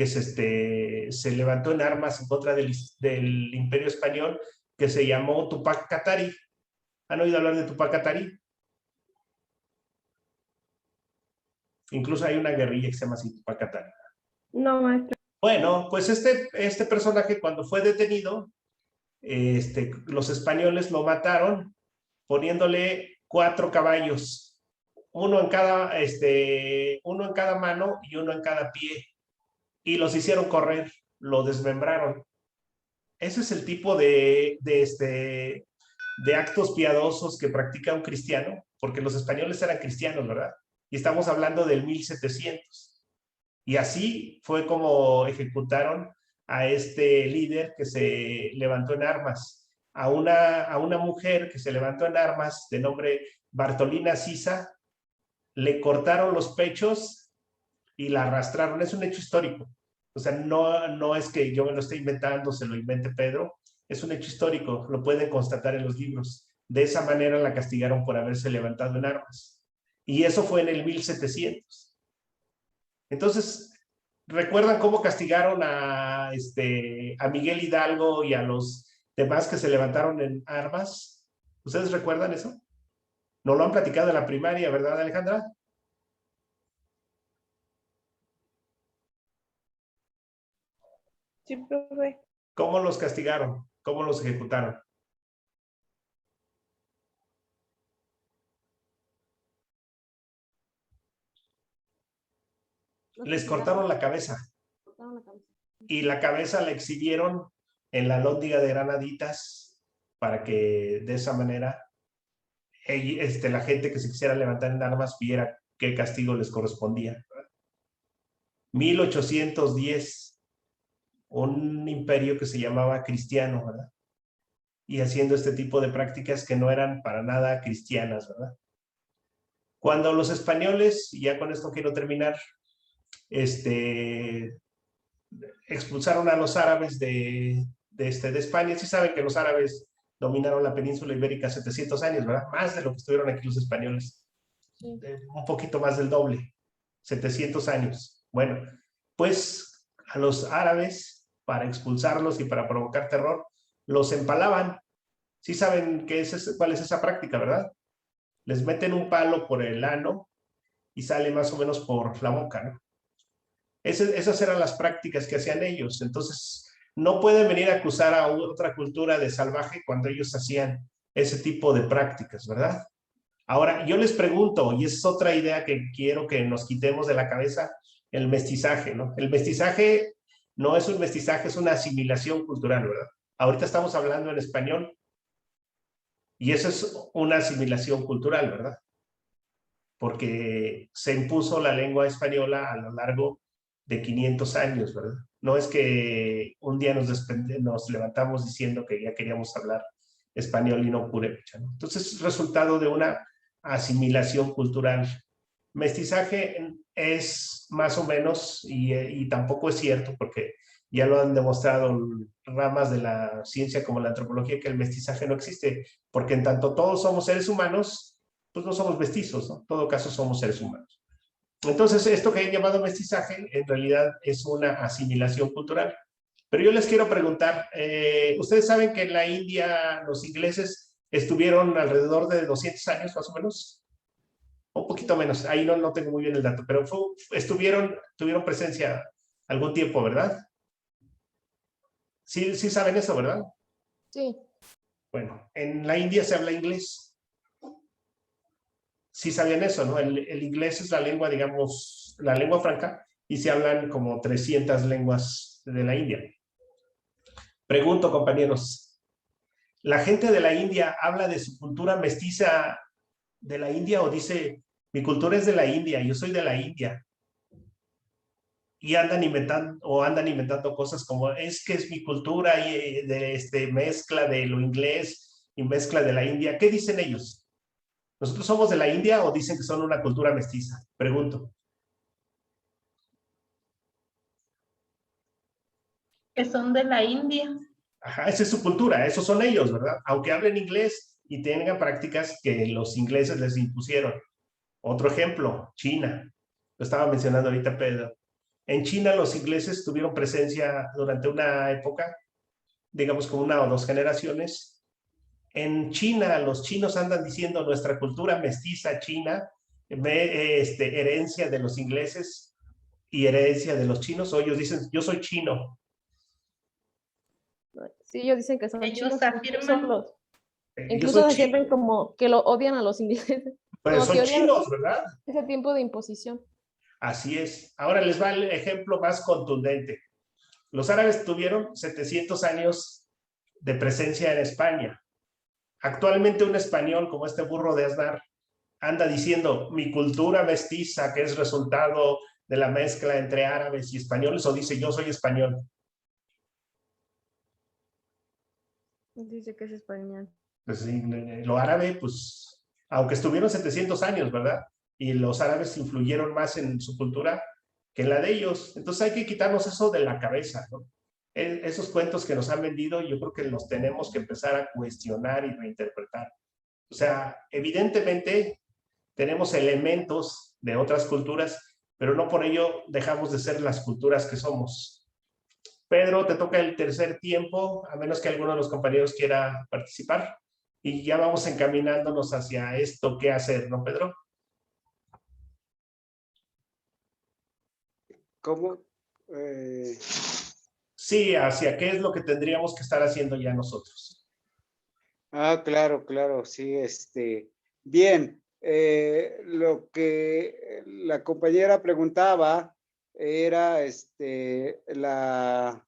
se levantó en armas en contra del Imperio Español, que se llamó Tupac Katari? ¿Han oído hablar de Tupac Katari? Incluso hay una guerrilla que se llama así, Tupac Katari. No, maestro. Bueno, pues este personaje, cuando fue detenido, los españoles lo mataron poniéndole 4 caballos, uno en cada mano y uno en cada pie, y los hicieron correr, lo desmembraron. Ese es el tipo de actos piadosos que practica un cristiano, porque los españoles eran cristianos, ¿verdad? Y estamos hablando del 1700. Y así fue como ejecutaron a este líder que se levantó en armas, a una mujer que se levantó en armas de nombre Bartolina Sisa, le cortaron los pechos y la arrastraron. Es un hecho histórico. O sea, no es que yo me lo esté inventando, se lo invente Pedro, es un hecho histórico, lo pueden constatar en los libros. De esa manera la castigaron por haberse levantado en armas. Y eso fue en el 1700. Entonces, ¿recuerdan cómo castigaron a Miguel Hidalgo y a los demás que se levantaron en armas? ¿Ustedes recuerdan eso? No lo han platicado en la primaria, ¿verdad, Alejandra? Sí, profe. ¿Cómo los castigaron? ¿Cómo los ejecutaron? Les cortaron la cabeza. Y la cabeza la exhibieron en la lóndiga de Granaditas para que de esa manera la gente que se quisiera levantar en armas viera qué castigo les correspondía. 1810, un imperio que se llamaba cristiano, ¿verdad? Y haciendo este tipo de prácticas que no eran para nada cristianas, ¿verdad? Cuando los españoles, y ya con esto quiero terminar, expulsaron a los árabes de España. Sí saben que los árabes dominaron la península ibérica 700 años, ¿verdad? Más de lo que estuvieron aquí los españoles. Sí. Un poquito más del doble, 700 años. Bueno, pues a los árabes, para expulsarlos y para provocar terror, los empalaban. Sí saben cuál es esa práctica, ¿verdad? Les meten un palo por el ano y sale más o menos por la boca, ¿no? Esas eran las prácticas que hacían ellos. Entonces, no pueden venir a acusar a otra cultura de salvaje cuando ellos hacían ese tipo de prácticas, ¿verdad? Ahora, yo les pregunto, y esa es otra idea que quiero que nos quitemos de la cabeza, el mestizaje, ¿no? El mestizaje no es un mestizaje, es una asimilación cultural, ¿verdad? Ahorita estamos hablando en español y eso es una asimilación cultural, ¿verdad? Porque se impuso la lengua española a lo largo de 500 años, ¿verdad? No es que un día nos levantamos diciendo que ya queríamos hablar español y no purépecha, ¿no? Entonces, es resultado de una asimilación cultural. Mestizaje es más o menos, y tampoco es cierto, porque ya lo han demostrado ramas de la ciencia como la antropología, que el mestizaje no existe, porque en tanto todos somos seres humanos, pues no somos mestizos, ¿no? En todo caso somos seres humanos. Entonces, esto que he llamado mestizaje, en realidad es una asimilación cultural. Pero yo les quiero preguntar, ¿ustedes saben que en la India los ingleses estuvieron alrededor de 200 años más o menos? Un poquito menos, ahí no tengo muy bien el dato, pero tuvieron presencia algún tiempo, ¿verdad? Sí saben eso, ¿verdad? Sí. Bueno, en la India se habla inglés. Sí sabían eso, ¿no? El inglés es la lengua, digamos, la lengua franca, y se hablan como 300 lenguas de la India. Pregunto, compañeros, ¿la gente de la India habla de su cultura mestiza de la India o dice, mi cultura es de la India, yo soy de la India? y andan inventando cosas como es que es mi cultura y mezcla de lo inglés y mezcla de la India. ¿Qué dicen ellos? ¿Nosotros somos de la India o dicen que son una cultura mestiza? Pregunto. Que son de la India. Ajá, esa es su cultura, esos son ellos, ¿verdad? Aunque hablen inglés y tengan prácticas que los ingleses les impusieron. Otro ejemplo, China. Lo estaba mencionando ahorita Pedro. En China los ingleses tuvieron presencia durante una época, digamos como 1 o 2 generaciones. En China los chinos andan diciendo nuestra cultura mestiza china, herencia de los ingleses y herencia de los chinos, o ellos dicen yo soy chino. Sí, ellos dicen que son Ellos chinos, afirman. Yo incluso soy se sienten chino. como que lo odian a los ingleses, Pues como que son odian chinos, ¿verdad? ese tiempo de imposición. Así es. Ahora les va el ejemplo más contundente. Los árabes tuvieron 700 años de presencia en España. Actualmente un español como este burro de Aznar anda diciendo mi cultura mestiza, que es resultado de la mezcla entre árabes y españoles, o dice yo soy español. Dice que es español. Pues, lo árabe, pues, aunque estuvieron 700 años, ¿verdad? Y los árabes influyeron más en su cultura que en la de ellos. Entonces hay que quitarnos eso de la cabeza, ¿no? Esos cuentos que nos han vendido, yo creo que los tenemos que empezar a cuestionar y reinterpretar. O sea, evidentemente tenemos elementos de otras culturas, pero no por ello dejamos de ser las culturas que somos. Pedro, te toca el tercer tiempo, a menos que alguno de los compañeros quiera participar. Y ya vamos encaminándonos hacia esto, qué hacer, ¿no, Pedro? ¿Cómo? Sí, hacia qué es lo que tendríamos que estar haciendo ya nosotros. Claro, claro, sí, bien, lo que la compañera preguntaba era, la,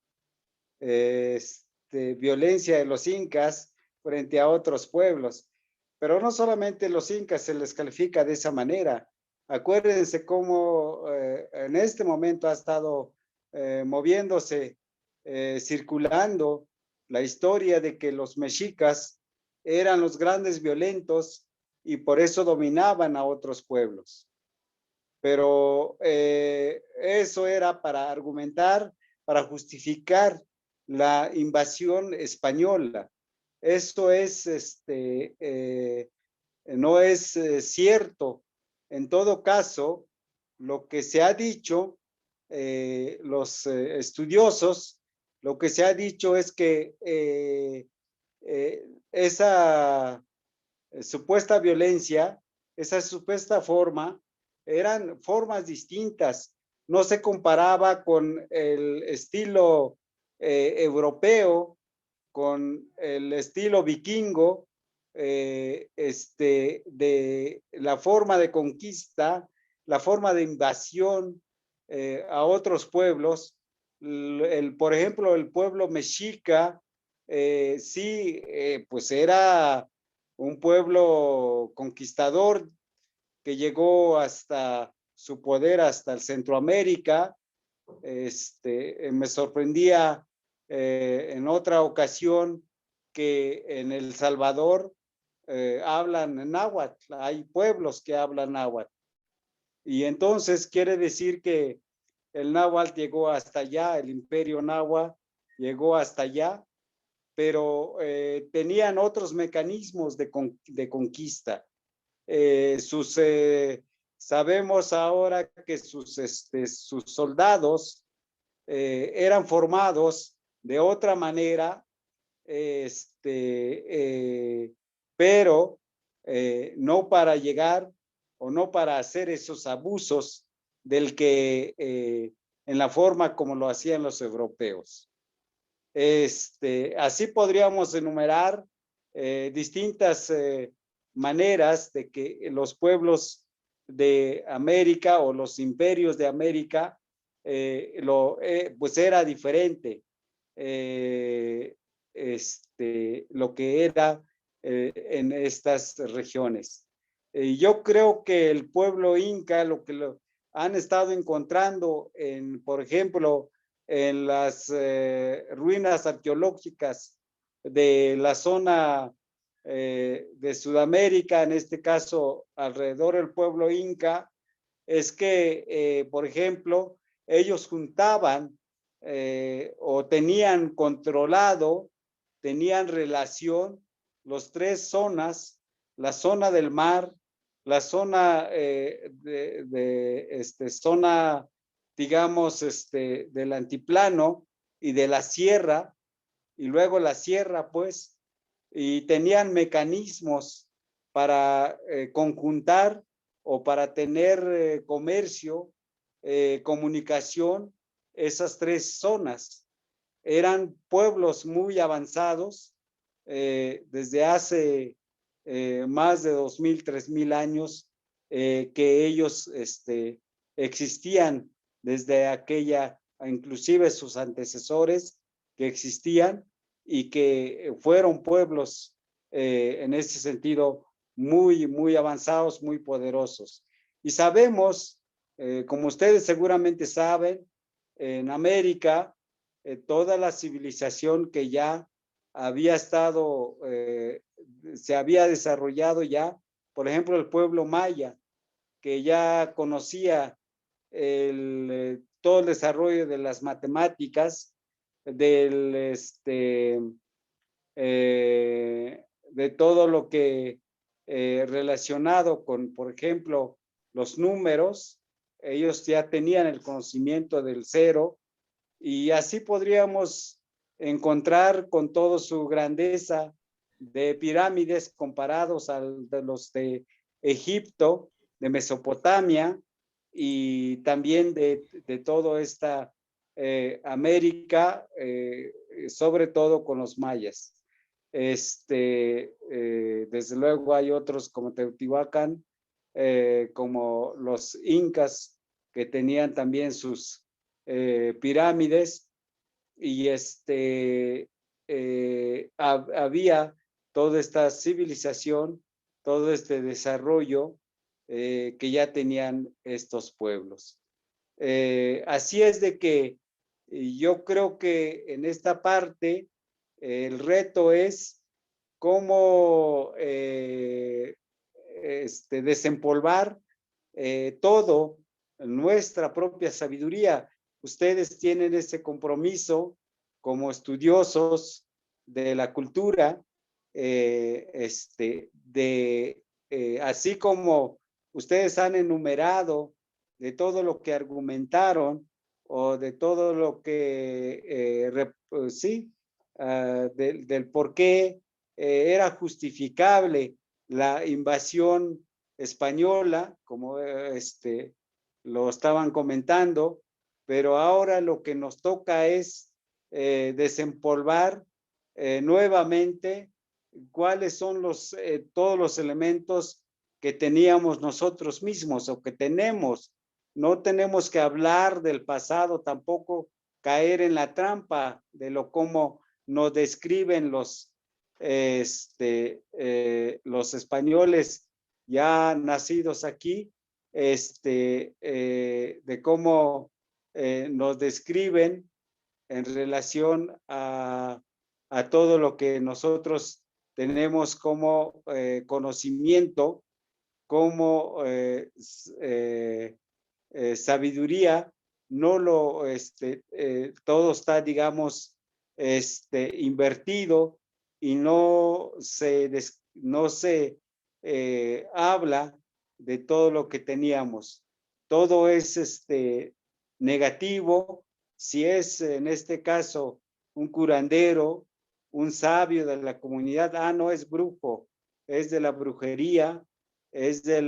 violencia de los incas frente a otros pueblos, pero no solamente los incas se les califica de esa manera. Acuérdense cómo en este momento ha estado moviéndose, circulando la historia de que los mexicas eran los grandes violentos y por eso dominaban a otros pueblos. Pero eso era para argumentar, para justificar la invasión española. Eso es, no es cierto. En todo caso, lo que se ha dicho, los estudiosos, lo que se ha dicho es que esa supuesta violencia, esa supuesta forma, eran formas distintas. No se comparaba con el estilo europeo, con el estilo vikingo, de la forma de conquista, la forma de invasión a otros pueblos. Por ejemplo, el pueblo mexica, sí, pues era un pueblo conquistador que llegó hasta su poder, hasta el Centroamérica. Me sorprendía en otra ocasión que en El Salvador hablan náhuatl, hay pueblos que hablan náhuatl. Y entonces quiere decir que el náhuatl llegó hasta allá, el imperio náhuatl llegó hasta allá, pero tenían otros mecanismos de conquista. Sabemos ahora que sus soldados eran formados de otra manera, pero no para llegar o no para hacer esos abusos del que en la forma como lo hacían los europeos. Así podríamos enumerar distintas maneras de que los pueblos de América o los imperios de América pues era diferente lo que era en estas regiones. Yo creo que el pueblo inca, lo han estado encontrando por ejemplo, en las ruinas arqueológicas de la zona de Sudamérica, en este caso alrededor del pueblo inca, es que, por ejemplo, ellos juntaban o tenían controlado, tenían relación los tres zonas, la zona del mar, la zona zona, digamos, del altiplano y de la sierra, y luego la sierra, pues, y tenían mecanismos para conjuntar o para tener comercio, comunicación, esas tres zonas. Eran pueblos muy avanzados desde hace más de 2000, 3000 años que ellos existían desde aquella, inclusive sus antecesores que existían y que fueron pueblos en ese sentido muy, muy avanzados, muy poderosos. Y sabemos, como ustedes seguramente saben, en América, toda la civilización que ya había estado, se había desarrollado ya, por ejemplo, el pueblo maya, que ya conocía todo el desarrollo de las matemáticas, de todo lo que relacionado con, por ejemplo, los números. Ellos ya tenían el conocimiento del cero y así podríamos encontrar con toda su grandeza de pirámides comparados a los de Egipto, de Mesopotamia y también de toda esta América, sobre todo con los mayas. Desde luego hay otros como Teotihuacán, como los incas que tenían también sus pirámides y había toda esta civilización, todo este desarrollo que ya tenían estos pueblos. Así es de que yo creo que en esta parte el reto es cómo desempolvar todo nuestra propia sabiduría. Ustedes tienen ese compromiso como estudiosos de la cultura, así como ustedes han enumerado de todo lo que argumentaron o de todo lo que, sí, del por qué era justificable la invasión española, como lo estaban comentando, pero ahora lo que nos toca es desempolvar nuevamente cuáles son todos los elementos que teníamos nosotros mismos o que tenemos. No tenemos que hablar del pasado, tampoco caer en la trampa de lo como nos describen los españoles ya nacidos aquí, de cómo nos describen en relación a todo lo que nosotros tenemos como conocimiento, como sabiduría. No todo está, digamos, invertido y no se habla de todo lo que teníamos. Todo es negativo. Si es en este caso un curandero, un sabio de la comunidad, no es brujo, es de la brujería, es de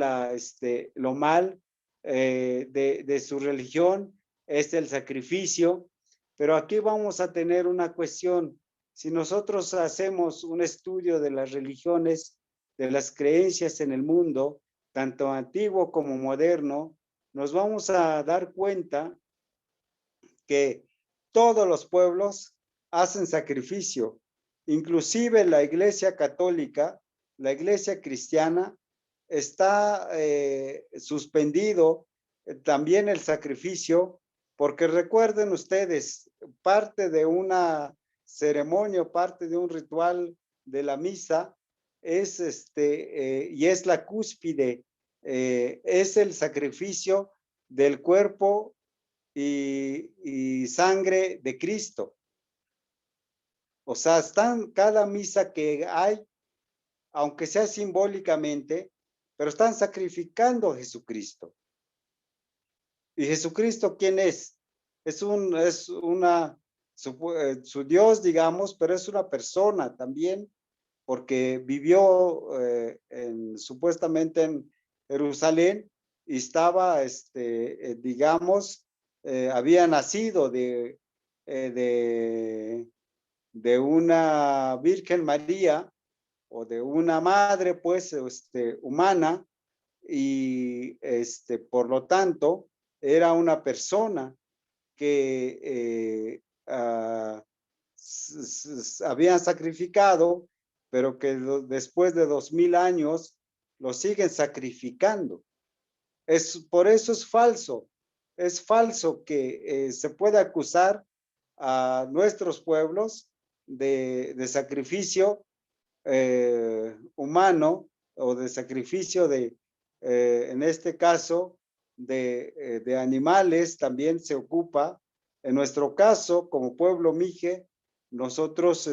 lo mal de su religión, es el sacrificio. Pero aquí vamos a tener una cuestión. Si nosotros hacemos un estudio de las religiones, de las creencias en el mundo, tanto antiguo como moderno, nos vamos a dar cuenta que todos los pueblos hacen sacrificio. Inclusive la Iglesia Católica, la Iglesia Cristiana, está suspendido también el sacrificio, porque recuerden ustedes, parte de una ceremonia, parte de un ritual de la misa es y es la cúspide, es el sacrificio del cuerpo y sangre de Cristo. O sea, cada misa que hay, aunque sea simbólicamente, pero están sacrificando a Jesucristo. ¿Y Jesucristo quién es? Su Dios, digamos, pero es una persona también, porque vivió supuestamente en Jerusalén y estaba, digamos, había nacido de una Virgen María o de una madre, pues, humana, y por lo tanto era una persona que habían sacrificado, pero que después de 2000 años lo siguen sacrificando. Por eso es falso que se pueda acusar a nuestros pueblos de sacrificio humano o de sacrificio en este caso, de animales también se ocupa. En nuestro caso, como pueblo mije, nosotros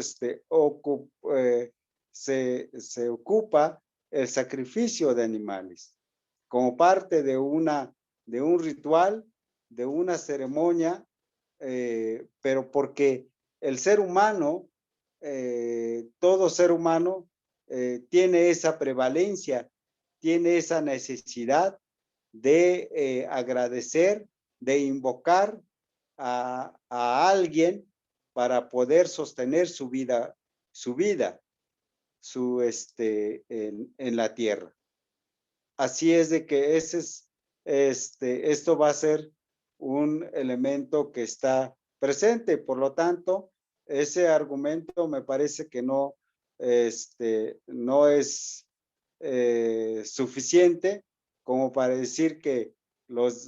se ocupa el sacrificio de animales como parte de un ritual, de una ceremonia, pero porque el ser humano, todo ser humano, tiene esa prevalencia, tiene esa necesidad de agradecer, de invocar a alguien para poder sostener su vida en la tierra. Así es de que esto va a ser un elemento que está presente. Por lo tanto, ese argumento me parece que no es suficiente como para decir que los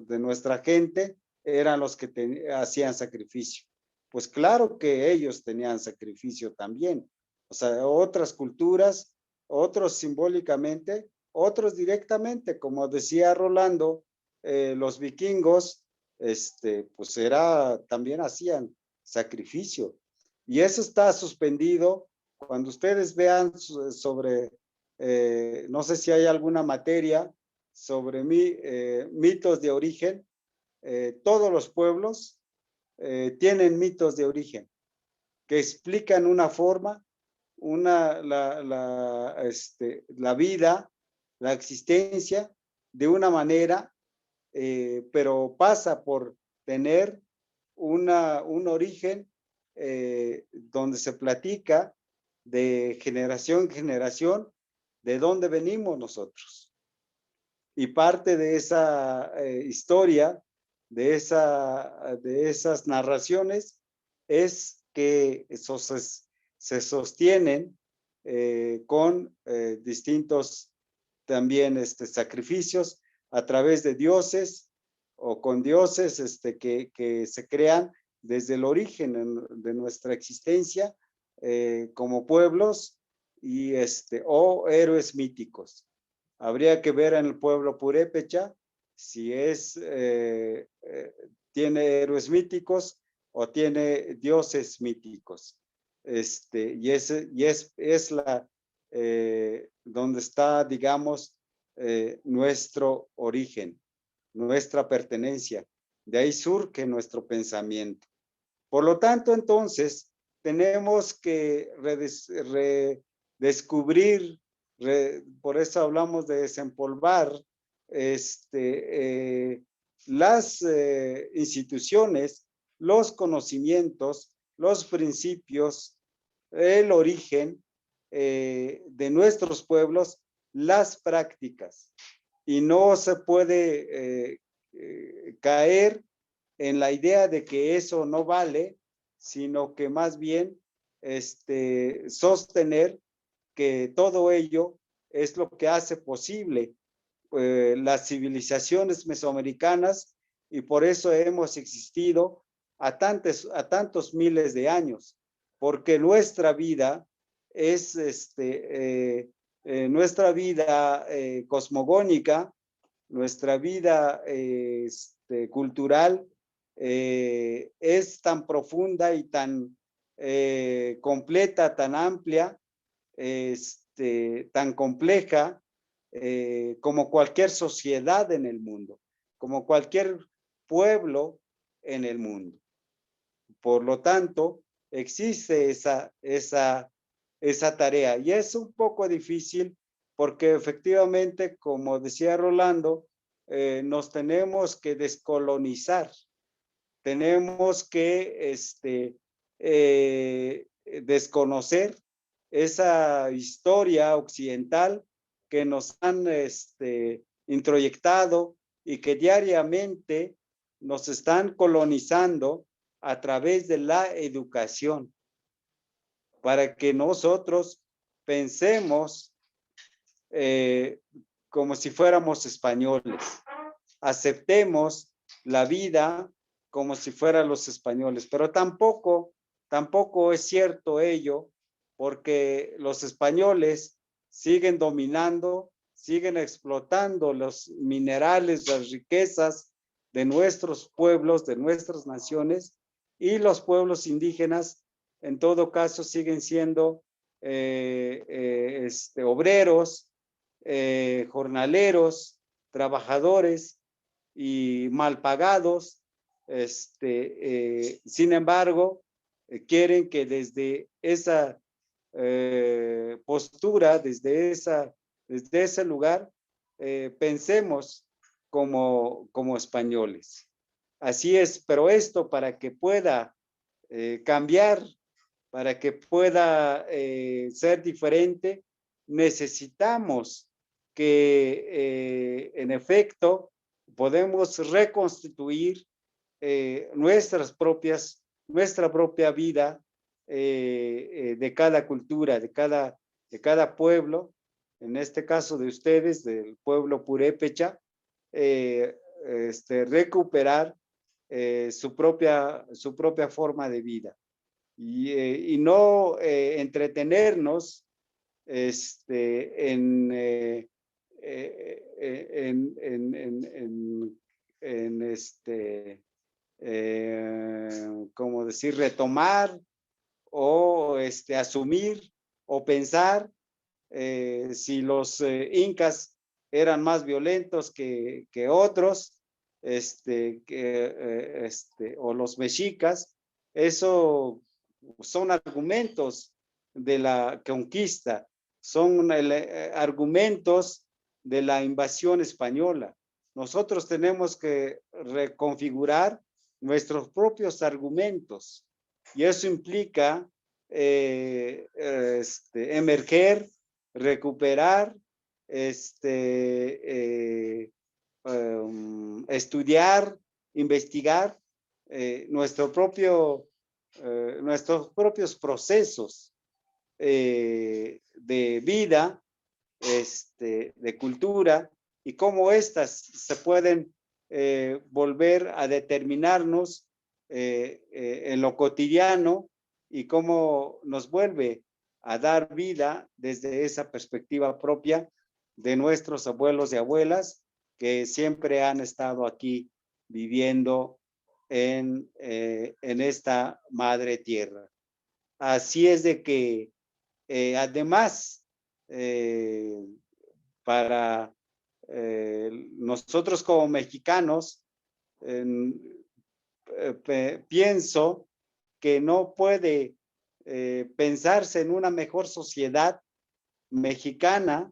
de nuestra gente eran los que hacían sacrificio. Pues claro que ellos tenían sacrificio también. O sea, otras culturas, otros simbólicamente, otros directamente, como decía Rolando, los vikingos, pues también hacían sacrificio. Y eso está suspendido. Cuando ustedes vean sobre, no sé si hay alguna materia sobre mitos de origen, todos los pueblos tienen mitos de origen que explican una forma, la vida, la existencia de una manera, pero pasa por tener un origen donde se platica de generación en generación de dónde venimos nosotros. Y parte de esa historia, de esas narraciones, es que se sostienen con distintos también sacrificios a través de dioses o con dioses que se crean desde el origen de nuestra existencia como pueblos y o héroes míticos. Habría que ver en el pueblo purépecha si tiene héroes míticos o tiene dioses míticos. Y es donde está, digamos, nuestro origen, nuestra pertenencia. De ahí surge nuestro pensamiento. Por lo tanto, entonces, tenemos que redescubrir, por eso hablamos de desempolvar las instituciones, los conocimientos, los principios, el origen de nuestros pueblos, las prácticas. Y no se puede caer en la idea de que eso no vale, sino que más bien sostener que todo ello es lo que hace posible las civilizaciones mesoamericanas y por eso hemos existido a tantos miles de años, porque nuestra vida es nuestra vida cosmogónica, nuestra vida cultural es tan profunda y tan completa, tan amplia, tan compleja como cualquier sociedad en el mundo, como cualquier pueblo en el mundo. Por lo tanto, existe esa tarea y es un poco difícil porque efectivamente, como decía Rolando, nos tenemos que descolonizar, tenemos que desconocer esa historia occidental que nos han introyectado y que diariamente nos están colonizando a través de la educación, para que nosotros pensemos como si fuéramos españoles, aceptemos la vida como si fueran los españoles, pero tampoco es cierto ello, porque los españoles siguen dominando, siguen explotando los minerales, las riquezas de nuestros pueblos, de nuestras naciones, y los pueblos indígenas, en todo caso, siguen siendo obreros, jornaleros, trabajadores y mal pagados. Sin embargo, quieren que desde esa postura, desde ese lugar, pensemos como españoles. Así es, pero esto para que pueda cambiar, para que pueda ser diferente, necesitamos que en efecto podemos reconstituir nuestra propia vida de cada cultura, de cada pueblo, en este caso de ustedes, del pueblo purépecha, recuperar su propia forma de vida y no entretenernos en como decir, retomar o asumir o pensar si los incas eran más violentos que otros, o los mexicas. Eso son argumentos de la conquista, son argumentos de la invasión española. Nosotros tenemos que reconfigurar nuestros propios argumentos y eso implica emerger, recuperar, estudiar, investigar nuestros propios procesos de vida, de cultura, y cómo éstas se pueden volver a determinarnos en lo cotidiano y cómo nos vuelve a dar vida desde esa perspectiva propia de nuestros abuelos y abuelas que siempre han estado aquí viviendo en esta madre tierra. Así es de que además para nosotros como mexicanos pienso que no puede pensarse en una mejor sociedad mexicana,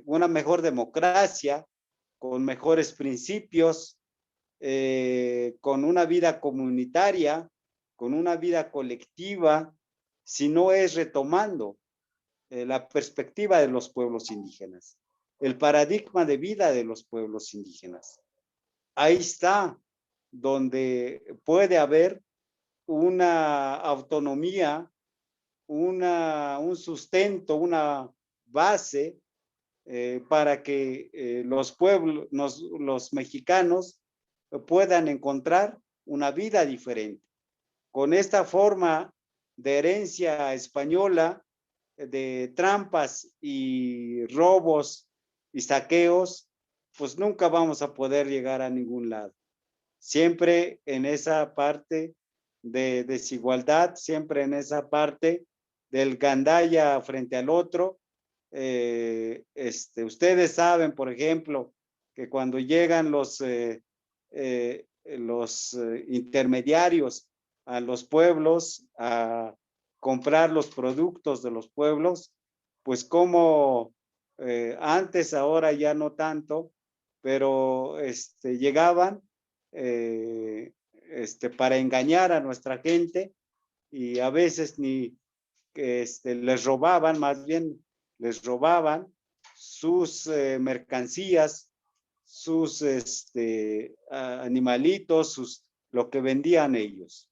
una mejor democracia, con mejores principios, con una vida comunitaria, con una vida colectiva, si no es retomando la perspectiva de los pueblos indígenas, el paradigma de vida de los pueblos indígenas. Ahí está donde puede haber una autonomía, un sustento, una base para que los pueblos, los mexicanos puedan encontrar una vida diferente. Con esta forma de herencia española, de trampas y robos y saqueos, pues nunca vamos a poder llegar a ningún lado. Siempre en esa parte de desigualdad, siempre en esa parte del gandaya frente al otro. Ustedes saben, por ejemplo, que cuando llegan los intermediarios a los pueblos a comprar los productos de los pueblos, pues como antes, ahora ya no tanto, pero llegaban para engañar a nuestra gente y a veces ni les robaban, más bien les robaban sus mercancías, sus animalitos, lo que vendían ellos.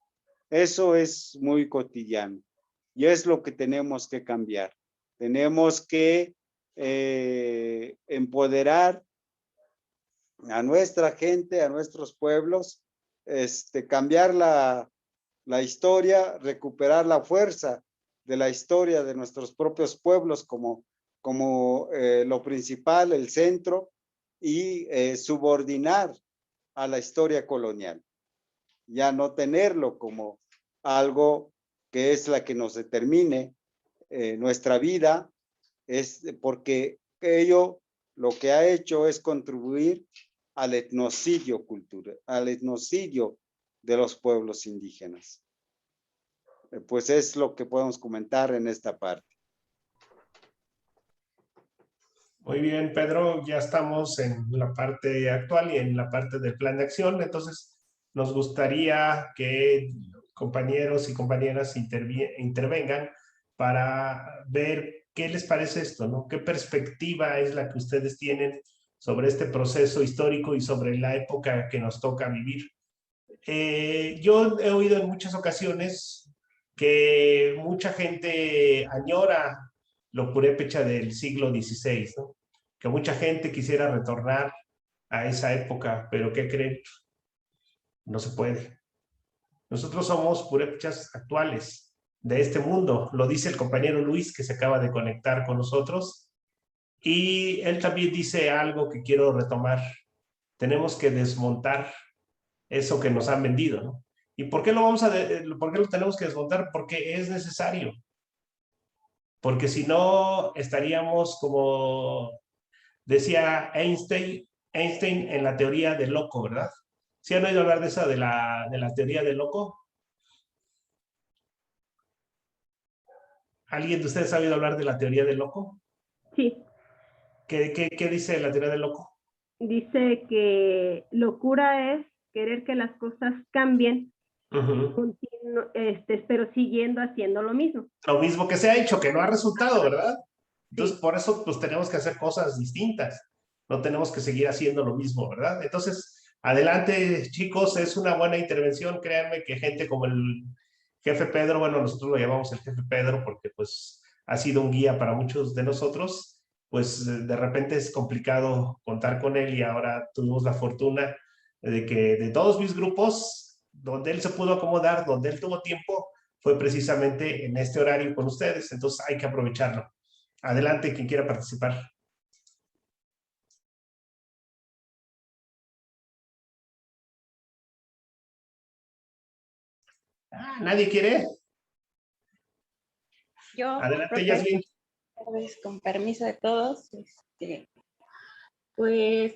Eso es muy cotidiano y es lo que tenemos que cambiar. Tenemos que empoderar a nuestra gente, a nuestros pueblos, cambiar la historia, recuperar la fuerza de la historia de nuestros propios pueblos como lo principal, el centro, y subordinar a la historia colonial. Ya no tenerlo como algo que es la que nos determine nuestra vida, es porque ello lo que ha hecho es contribuir al etnocidio cultural, al etnocidio de los pueblos indígenas. Pues es lo que podemos comentar en esta parte. Muy bien, Pedro, ya estamos en la parte actual y en la parte del plan de acción, entonces nos gustaría que compañeros y compañeras intervengan para ver qué les parece esto, ¿no? ¿Qué perspectiva es la que ustedes tienen sobre este proceso histórico y sobre la época que nos toca vivir? Yo he oído en muchas ocasiones que mucha gente añora lo purépecha del siglo XVI, ¿no? Que mucha gente quisiera retornar a esa época, pero ¿qué creen? No se puede. Nosotros somos purépechas actuales de este mundo, lo dice el compañero Luis que se acaba de conectar con nosotros, y él también dice algo que quiero retomar. Tenemos que desmontar eso que nos han vendido, ¿no? ¿Y por qué por qué lo tenemos que desmontar? Porque es necesario. Porque si no, estaríamos como decía Einstein en la teoría del loco, ¿verdad? ¿Sí han oído hablar de esa, de la teoría del loco? ¿Alguien de ustedes ha oído hablar de la teoría del loco? Sí. ¿Qué dice la teoría del loco? Dice que locura es querer que las cosas cambien, pero siguiendo haciendo lo mismo. Lo mismo que se ha hecho, que no ha resultado, ¿verdad? Entonces, Sí. por eso, pues tenemos que hacer cosas distintas. No tenemos que seguir haciendo lo mismo, ¿verdad? Entonces, adelante, chicos, es una buena intervención. Créanme que gente como el jefe Pedro, bueno, nosotros lo llamamos el jefe Pedro porque, pues, ha sido un guía para muchos de nosotros. Pues, de repente es complicado contar con él y ahora tuvimos la fortuna de que de todos mis grupos, donde él se pudo acomodar, donde él tuvo tiempo, fue precisamente en este horario con ustedes, entonces hay que aprovecharlo. Adelante, quien quiera participar. ¿Nadie quiere? Yo, adelante, Yasmin. Pues, con permiso de todos, pues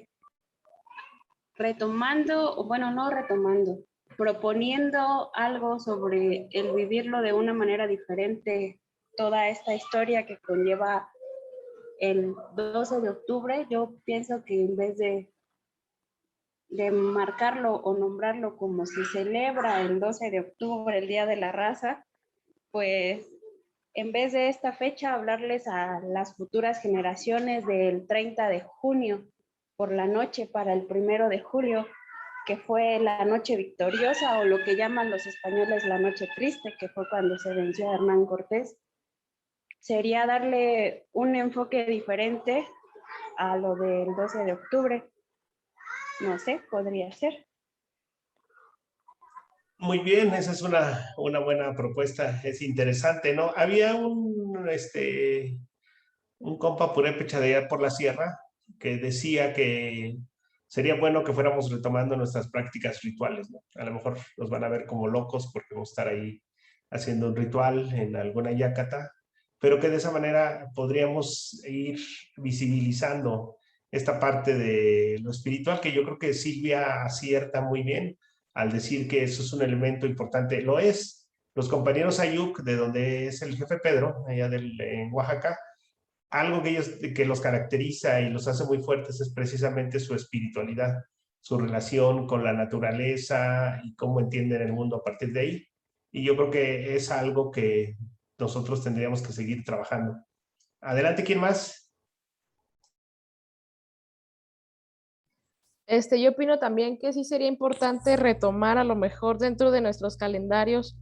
retomando, bueno, no retomando, proponiendo algo sobre el vivirlo de una manera diferente, toda esta historia que conlleva el 12 de octubre, yo pienso que en vez de marcarlo o nombrarlo como se celebra el 12 de octubre, el Día de la Raza, pues en vez de esta fecha hablarles a las futuras generaciones del 30 de junio por la noche para el 1 de julio, que fue la noche victoriosa o lo que llaman los españoles la noche triste, que fue cuando se venció a Hernán Cortés. Sería darle un enfoque diferente a lo del 12 de octubre. No sé, podría ser. Muy bien, esa es una buena propuesta, es interesante, ¿no? Había un compa purépecha de allá por la sierra que decía que sería bueno que fuéramos retomando nuestras prácticas rituales, ¿no? A lo mejor nos van a ver como locos porque vamos a estar ahí haciendo un ritual en alguna yacata, pero que de esa manera podríamos ir visibilizando esta parte de lo espiritual, que yo creo que Silvia acierta muy bien al decir que eso es un elemento importante. Lo es. Los compañeros Ayuk, de donde es el jefe Pedro, allá en Oaxaca, algo que los caracteriza y los hace muy fuertes es precisamente su espiritualidad, su relación con la naturaleza y cómo entienden el mundo a partir de ahí. Y yo creo que es algo que nosotros tendríamos que seguir trabajando. Adelante, ¿quién más? Yo opino también que sí sería importante retomar a lo mejor dentro de nuestros calendarios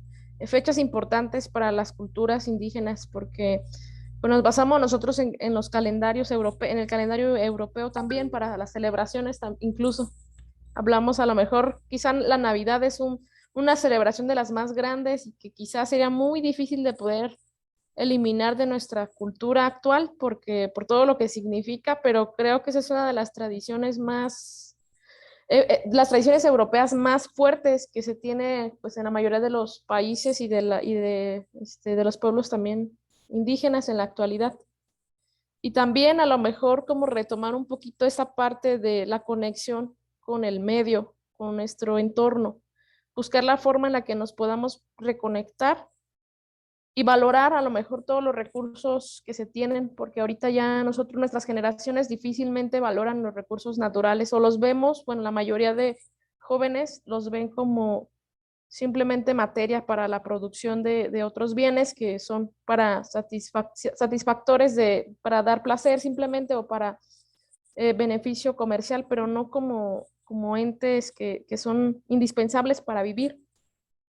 fechas importantes para las culturas indígenas, porque pues, nos basamos nosotros en los calendarios europeos, en el calendario europeo también para las celebraciones, incluso hablamos a lo mejor, quizá la Navidad es una celebración de las más grandes y que quizás sería muy difícil de poder eliminar de nuestra cultura actual porque por todo lo que significa, pero creo que esa es una de las tradiciones las tradiciones europeas más fuertes que se tiene pues en la mayoría de los países de los pueblos también indígenas en la actualidad. Y también a lo mejor como retomar un poquito esa parte de la conexión con el medio, con nuestro entorno, buscar la forma en la que nos podamos reconectar y valorar a lo mejor todos los recursos que se tienen, porque ahorita ya nosotros, nuestras generaciones difícilmente valoran los recursos naturales o los vemos, bueno, la mayoría de jóvenes los ven como simplemente materia para la producción de otros bienes que son para satisfactores para dar placer simplemente o para beneficio comercial, pero no como entes que son indispensables para vivir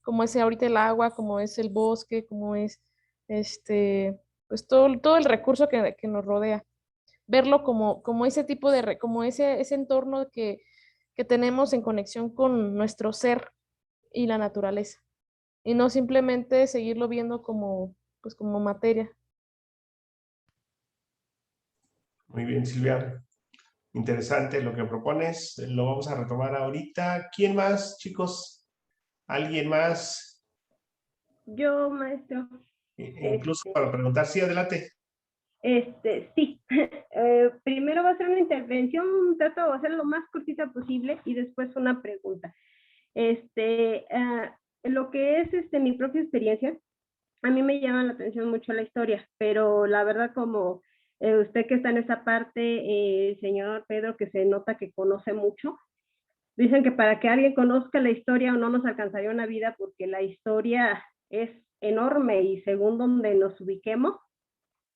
como es ahorita el agua, como es el bosque, como es pues todo el recurso que nos rodea. Verlo como ese tipo como ese entorno que tenemos en conexión con nuestro ser y la naturaleza. Y no simplemente seguirlo viendo pues como materia. Muy bien, Silvia. Interesante lo que propones. Lo vamos a retomar ahorita. ¿Quién más, chicos? ¿Alguien más? Yo, maestro. Incluso para preguntar, sí, adelante. Sí. Primero va a ser una intervención, trato de hacer lo más cortita posible y después una pregunta. Lo que es mi propia experiencia, a mí me llama la atención mucho la historia, pero la verdad como usted que está en esa parte, señor Pedro, que se nota que conoce mucho, dicen que para que alguien conozca la historia no nos alcanzaría una vida porque la historia es enorme y según donde nos ubiquemos,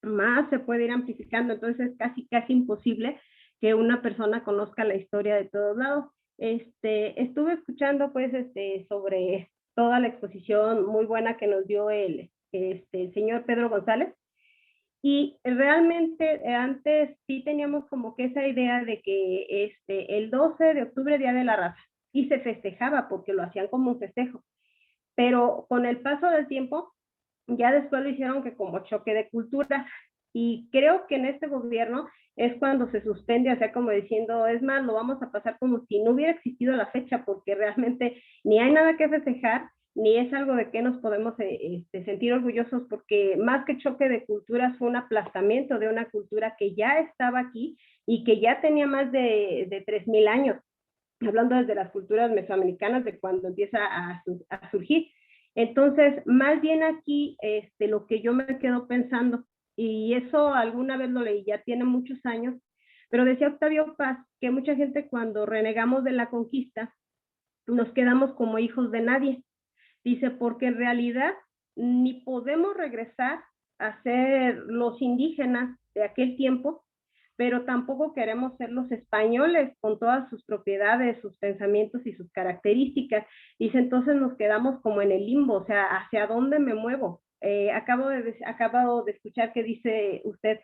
más se puede ir amplificando, entonces es casi imposible que una persona conozca la historia de todos lados. Estuve escuchando pues sobre toda la exposición muy buena que nos dio el señor Pedro González, y realmente antes sí teníamos como que esa idea de que el 12 de octubre, Día de la Raza, y se festejaba porque lo hacían como un festejo, pero con el paso del tiempo ya después lo hicieron que como choque de culturas, y creo que en este gobierno es cuando se suspende, o sea, como diciendo, es más, lo vamos a pasar como si no hubiera existido la fecha, porque realmente ni hay nada que festejar, ni es algo de que nos podemos sentir orgullosos, porque más que choque de culturas fue un aplastamiento de una cultura que ya estaba aquí y que ya tenía más de 3,000 años, hablando desde las culturas mesoamericanas, de cuando empieza a surgir. Entonces, más bien aquí, lo que yo me quedo pensando, y eso alguna vez lo leí, ya tiene muchos años, pero decía Octavio Paz que mucha gente cuando renegamos de la conquista, nos quedamos como hijos de nadie. Dice, porque en realidad ni podemos regresar a ser los indígenas de aquel tiempo, pero tampoco queremos ser los españoles con todas sus propiedades, sus pensamientos y sus características. Dice, entonces nos quedamos como en el limbo, o sea, ¿hacia dónde me muevo? Acabo de escuchar que dice usted,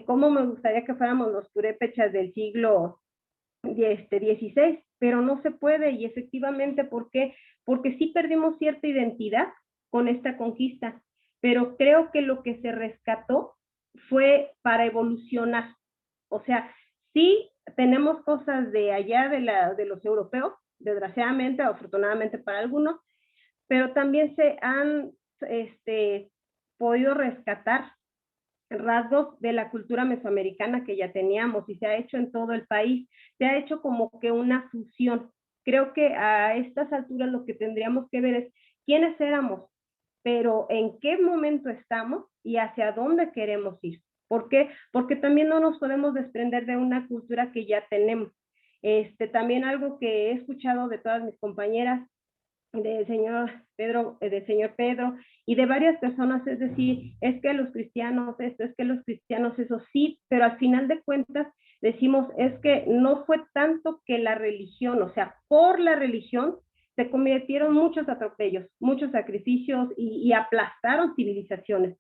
cómo me gustaría que fuéramos los purépechas del siglo XVI, pero no se puede, y efectivamente, ¿por qué? Porque sí perdimos cierta identidad con esta conquista, pero creo que lo que se rescató fue para evolucionar. O sea, sí tenemos cosas de allá de los europeos, desgraciadamente o afortunadamente para algunos, pero también se han podido rescatar rasgos de la cultura mesoamericana que ya teníamos y se ha hecho en todo el país, se ha hecho como que una fusión. Creo que a estas alturas lo que tendríamos que ver es quiénes éramos, pero en qué momento estamos y hacia dónde queremos ir. ¿Por qué? Porque también no nos podemos desprender de una cultura que ya tenemos. También algo que he escuchado de todas mis compañeras, del señor Pedro y de varias personas, es decir, es que los cristianos esto, es que los cristianos eso, sí, pero al final de cuentas decimos es que no fue tanto que la religión, o sea, por la religión se cometieron muchos atropellos, muchos sacrificios y aplastaron civilizaciones,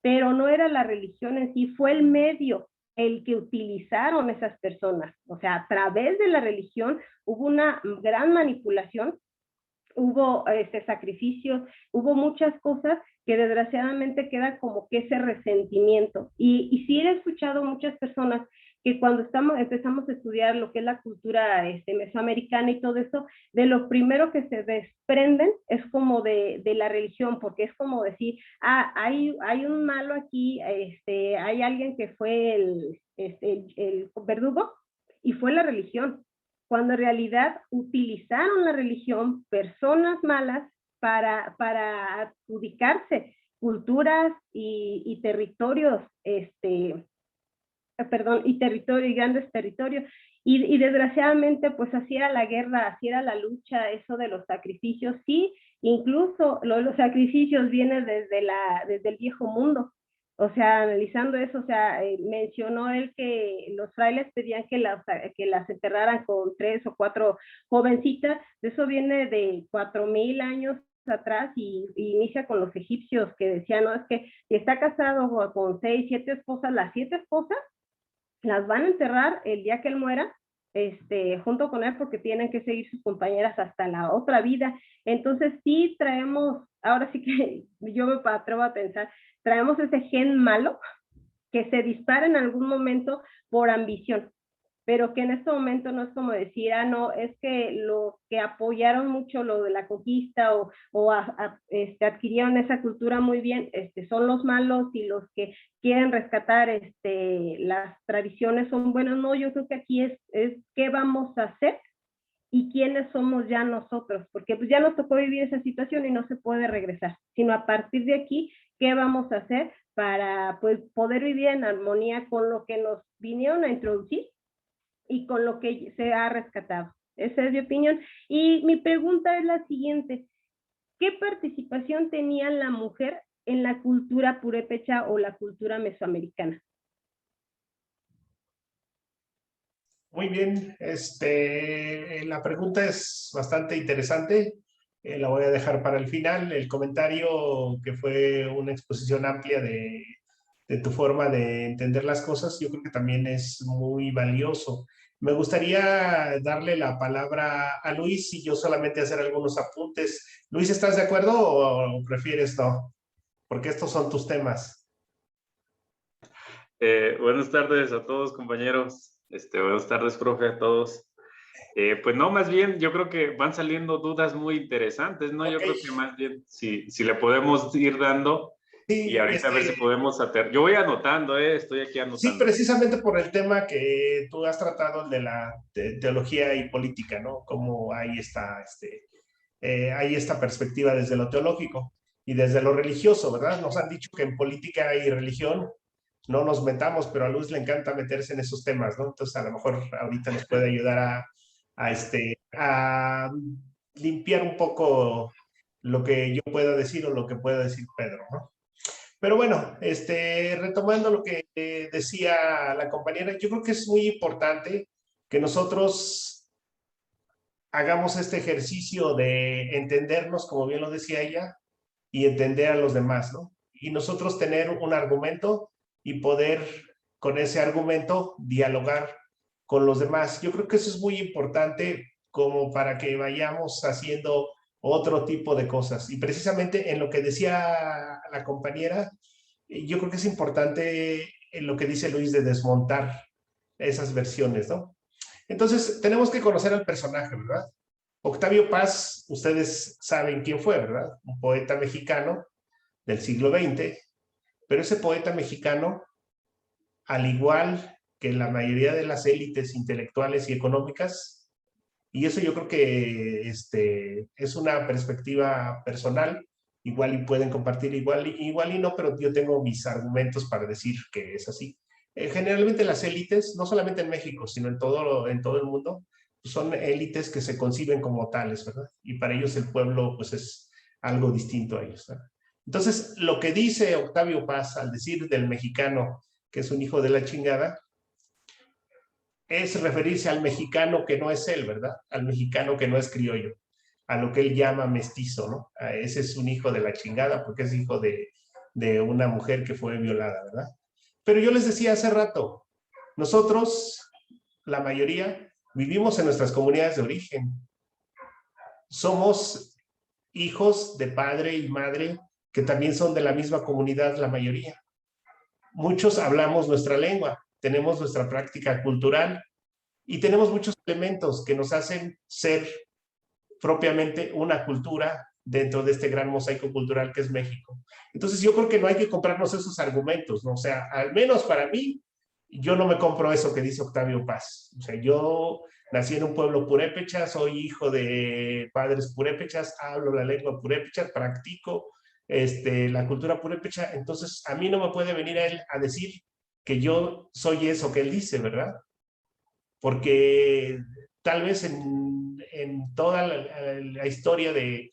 pero no era la religión en sí, fue el medio el que utilizaron esas personas, o sea, a través de la religión hubo una gran manipulación, hubo sacrificios, hubo muchas cosas que desgraciadamente queda como que ese resentimiento. Y sí he escuchado muchas personas que cuando empezamos a estudiar lo que es la cultura mesoamericana y todo eso, de lo primero que se desprenden es como de la religión, porque es como decir, hay un malo aquí, hay alguien que fue el verdugo y fue la religión, cuando en realidad utilizaron la religión personas malas para adjudicarse culturas y territorios, y grandes territorios. Y desgraciadamente, pues así era la guerra, así era la lucha, eso de los sacrificios. Sí, incluso los sacrificios vienen desde el viejo mundo. O sea, analizando eso, o sea, mencionó él que los frailes pedían que las enterraran con 3 o 4 jovencitas. Eso viene de 4,000 años atrás y inicia con los egipcios que decían, no, es que si está casado con 6, 7 esposas, las 7 esposas las van a enterrar el día que él muera, junto con él, porque tienen que seguir sus compañeras hasta la otra vida. Entonces sí traemos, ahora sí que yo me atrevo a pensar, traemos ese gen malo que se dispara en algún momento por ambición, pero que en este momento no es como decir, no, es que los que apoyaron mucho lo de la conquista o adquirieron esa cultura muy bien, son los malos, y los que quieren rescatar las tradiciones son buenos. No, yo creo que aquí es qué vamos a hacer y quiénes somos ya nosotros, porque pues ya nos tocó vivir esa situación y no se puede regresar, sino a partir de aquí, qué vamos a hacer para pues poder vivir en armonía con lo que nos vinieron a introducir y con lo que se ha rescatado. Esa es mi opinión. Y mi pregunta es la siguiente: ¿qué participación tenía la mujer en la cultura purépecha o la cultura mesoamericana? Muy bien, la pregunta es bastante interesante. La voy a dejar para el final. El comentario, que fue una exposición amplia de tu forma de entender las cosas, yo creo que también es muy valioso. Me gustaría darle la palabra a Luis y yo solamente hacer algunos apuntes. Luis, ¿estás de acuerdo o prefieres no? Porque estos son tus temas. Buenas tardes a todos, compañeros. Buenas tardes, profe, a todos. Pues no, más bien, yo creo que van saliendo dudas muy interesantes, ¿no? Okay. Yo creo que más bien, si le podemos ir dando, sí, y ahorita a ver si podemos hacer. Yo voy anotando, estoy aquí anotando. Sí, precisamente por el tema que tú has tratado, el de la teología y política, ¿no? Cómo ahí está, hay esta perspectiva desde lo teológico y desde lo religioso, ¿verdad? Nos han dicho que en política y religión no nos metamos, pero a Luz le encanta meterse en esos temas, ¿no? Entonces a lo mejor ahorita nos puede ayudar a limpiar un poco lo que yo pueda decir o lo que pueda decir Pedro, ¿no? Pero bueno, retomando lo que decía la compañera, yo creo que es muy importante que nosotros hagamos este ejercicio de entendernos, como bien lo decía ella, y entender a los demás, ¿no? Y nosotros tener un argumento y poder con ese argumento, dialogar con los demás. Yo creo que eso es muy importante como para que vayamos haciendo otro tipo de cosas. Y precisamente en lo que decía la compañera, yo creo que es importante en lo que dice Luis de desmontar esas versiones, ¿no? Entonces, tenemos que conocer al personaje, ¿verdad? Octavio Paz, ustedes saben quién fue, ¿verdad? Un poeta mexicano del siglo XX, pero ese poeta mexicano, al igual que la mayoría de las élites intelectuales y económicas, y eso yo creo que es una perspectiva personal, igual y pueden compartir, igual y no, pero yo tengo mis argumentos para decir que es así. Generalmente las élites, no solamente en México, sino en todo el mundo, son élites que se conciben como tales, ¿verdad? Y para ellos el pueblo, pues, es algo distinto a ellos, ¿verdad? Entonces, lo que dice Octavio Paz al decir del mexicano que es un hijo de la chingada, es referirse al mexicano que no es él, ¿verdad? Al mexicano que no es criollo, a lo que él llama mestizo, ¿no? A ese es un hijo de la chingada porque es hijo de una mujer que fue violada, ¿verdad? Pero yo les decía hace rato, nosotros, la mayoría, vivimos en nuestras comunidades de origen. Somos hijos de padre y madre que también son de la misma comunidad, la mayoría. Muchos hablamos nuestra lengua, tenemos nuestra práctica cultural y tenemos muchos elementos que nos hacen ser propiamente una cultura dentro de este gran mosaico cultural que es México. Entonces yo creo que no hay que comprarnos esos argumentos, ¿no? O sea, al menos para mí, yo no me compro eso que dice Octavio Paz. O sea, yo nací en un pueblo purépecha, soy hijo de padres purépechas, hablo la lengua purépecha, practico la cultura purépecha, entonces a mí no me puede venir a él a decir que yo soy eso que él dice, ¿verdad? Porque tal vez en toda la historia de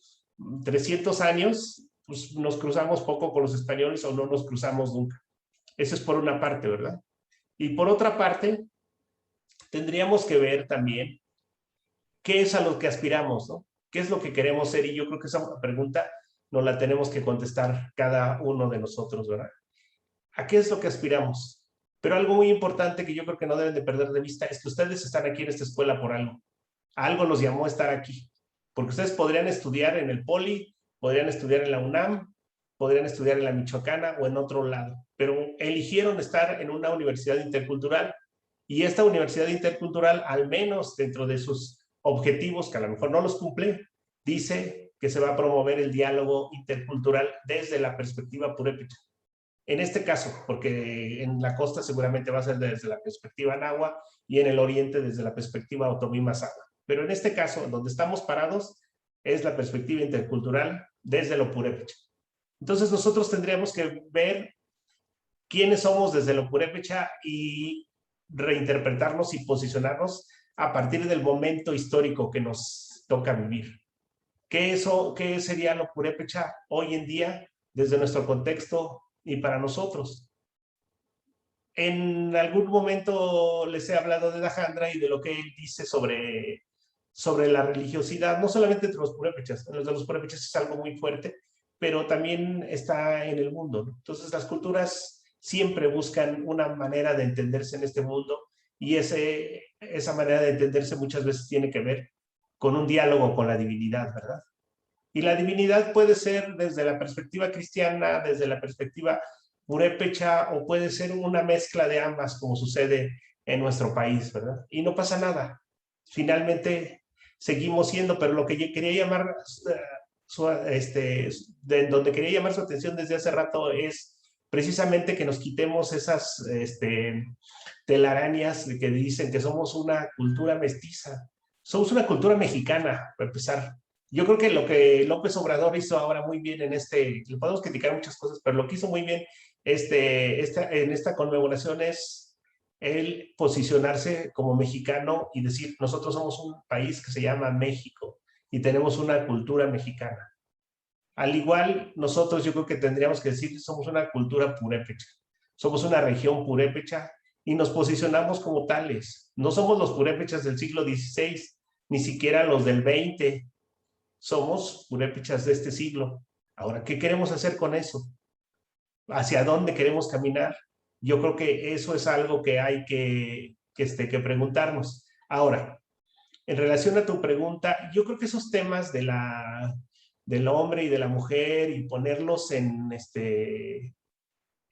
300 años, pues nos cruzamos poco con los españoles o no nos cruzamos nunca. Eso es por una parte, ¿verdad? Y por otra parte, tendríamos que ver también qué es a lo que aspiramos, ¿no? ¿Qué es lo que queremos ser? Y yo creo que esa pregunta nos la tenemos que contestar cada uno de nosotros, ¿verdad? ¿A qué es lo que aspiramos? Pero algo muy importante que yo creo que no deben de perder de vista es que ustedes están aquí en esta escuela por algo. Algo los llamó a estar aquí. Porque ustedes podrían estudiar en el Poli, podrían estudiar en la UNAM, podrían estudiar en la Michoacana o en otro lado. Pero eligieron estar en una universidad intercultural. Y esta universidad intercultural, al menos dentro de sus objetivos, que a lo mejor no los cumple, dice que se va a promover el diálogo intercultural desde la perspectiva purépecha. En este caso, porque en la costa seguramente va a ser desde la perspectiva náhuatl y en el oriente desde la perspectiva otomí mazahua. Pero en este caso, donde estamos parados, es la perspectiva intercultural desde lo purépecha. Entonces nosotros tendríamos que ver quiénes somos desde lo purépecha y reinterpretarnos y posicionarnos a partir del momento histórico que nos toca vivir. ¿Qué sería lo purépecha hoy en día desde nuestro contexto y para nosotros? En algún momento les he hablado de Dajandra y de lo que él dice sobre la religiosidad, no solamente entre los purépechas. Los de los purépechas es algo muy fuerte, pero también está en el mundo, ¿no? Entonces las culturas siempre buscan una manera de entenderse en este mundo y esa manera de entenderse muchas veces tiene que ver con un diálogo con la divinidad, ¿verdad? Y la divinidad puede ser desde la perspectiva cristiana, desde la perspectiva purépecha, o puede ser una mezcla de ambas, como sucede en nuestro país, ¿verdad? Y no pasa nada. Finalmente seguimos siendo, pero lo que yo quería llamar, donde quería llamar su atención desde hace rato es precisamente que nos quitemos esas telarañas que dicen que somos una cultura mestiza. Somos una cultura mexicana, para empezar. Yo creo que lo que López Obrador hizo ahora muy bien le podemos criticar muchas cosas, pero lo que hizo muy bien en esta conmemoración es el posicionarse como mexicano y decir, nosotros somos un país que se llama México y tenemos una cultura mexicana. Al igual, nosotros yo creo que tendríamos que decir, somos una cultura purépecha, somos una región purépecha y nos posicionamos como tales. No somos los purépechas del siglo XVI, ni siquiera los del XX. Somos purépechas de este siglo. Ahora, ¿qué queremos hacer con eso? ¿Hacia dónde queremos caminar? Yo creo que eso es algo que hay que preguntarnos. Ahora, en relación a tu pregunta, yo creo que esos temas del hombre y de la mujer y ponerlos en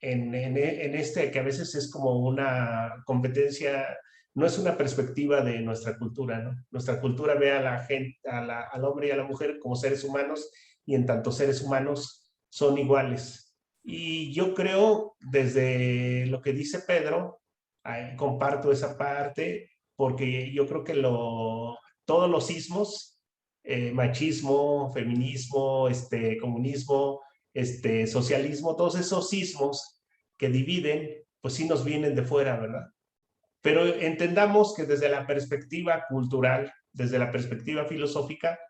que a veces es como una competencia, no es una perspectiva de nuestra cultura, ¿no? Nuestra cultura ve a la gente, al hombre y a la mujer como seres humanos, y en tanto seres humanos son iguales. Y yo creo, desde lo que dice Pedro, comparto esa parte, porque yo creo que todos los sismos, machismo, feminismo, comunismo, socialismo, todos esos sismos que dividen, pues sí nos vienen de fuera, ¿verdad? Pero entendamos que desde la perspectiva cultural, desde la perspectiva filosófica,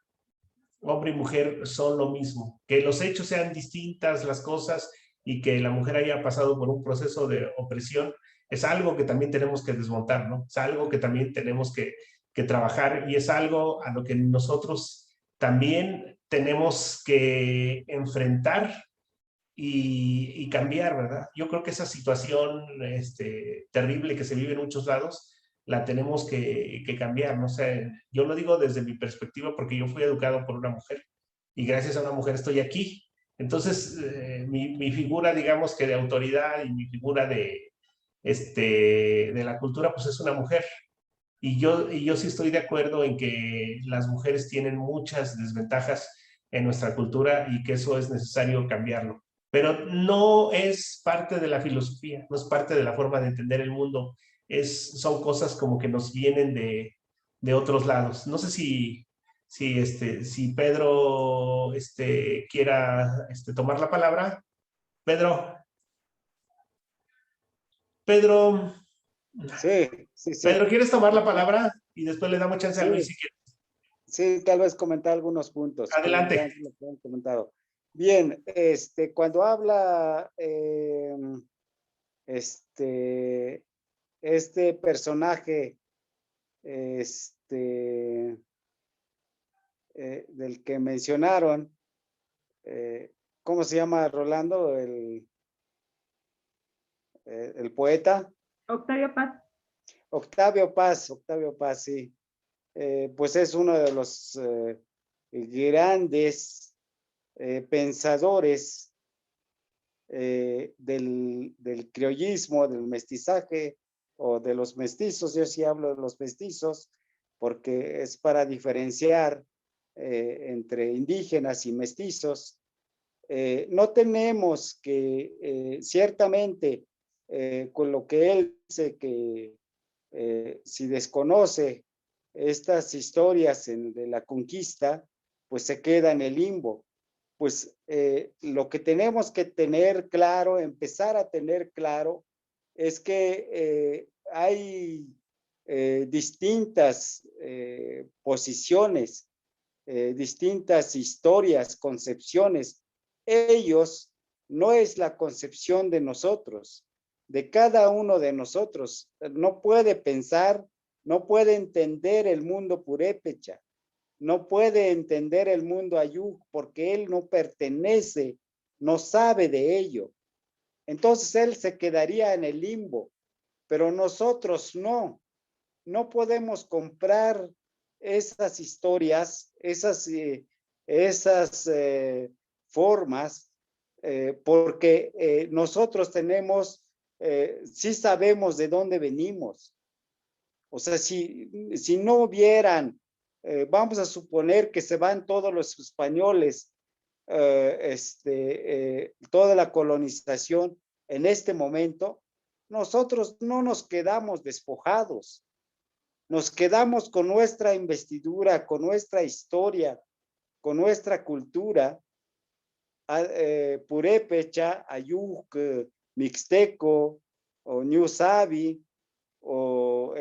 hombre y mujer son lo mismo. Que los hechos sean distintas las cosas y que la mujer haya pasado por un proceso de opresión, es algo que también tenemos que desmontar, ¿no? Es algo que también tenemos que trabajar, y es algo a lo que nosotros también tenemos que enfrentar y cambiar, ¿verdad? Yo creo que esa situación terrible que se vive en muchos lados, la tenemos que cambiar, no sé, yo lo digo desde mi perspectiva porque yo fui educado por una mujer y gracias a una mujer estoy aquí. Entonces, mi figura, digamos que de autoridad, y mi figura de la cultura, pues es una mujer. Y yo sí estoy de acuerdo en que las mujeres tienen muchas desventajas en nuestra cultura y que eso es necesario cambiarlo. Pero no es parte de la filosofía, no es parte de la forma de entender el mundo. Son cosas como que nos vienen de otros lados. No sé si Pedro quiera tomar la palabra. Pedro, Sí, sí, Pedro, sí. ¿quieres tomar la palabra? Y después le damos chance a Luis Sí, si quiere. sí, tal vez comentar algunos puntos, Adelante. complementando lo que han comentado. Bien, cuando habla este personaje, del que mencionaron, ¿cómo se llama, Rolando? El poeta. Octavio Paz. Octavio Paz, sí. Pues es uno de los grandes pensadores del criollismo, del mestizaje o de los mestizos. Yo sí hablo de los mestizos porque es para diferenciar entre indígenas y mestizos. No tenemos que, ciertamente, con lo que él dice, que si desconoce estas historias de la conquista, pues se queda en el limbo. Pues lo que tenemos que tener claro, empezar a tener claro, es que hay distintas posiciones, distintas historias, concepciones. Ellos no es la concepción de nosotros, de cada uno de nosotros. No puede pensar, no puede entender el mundo purépecha, no puede entender el mundo ayú, porque él no pertenece, no sabe de ello. Entonces él se quedaría en el limbo, pero nosotros no podemos comprar esas historias, esas formas, porque nosotros tenemos, sí sabemos de dónde venimos. O sea, si no vieran, vamos a suponer que se van todos los españoles, toda la colonización en este momento, nosotros no nos quedamos despojados, nos quedamos con nuestra investidura, con nuestra historia, con nuestra cultura, purépecha, ayuk, mixteco, o ñusabi, o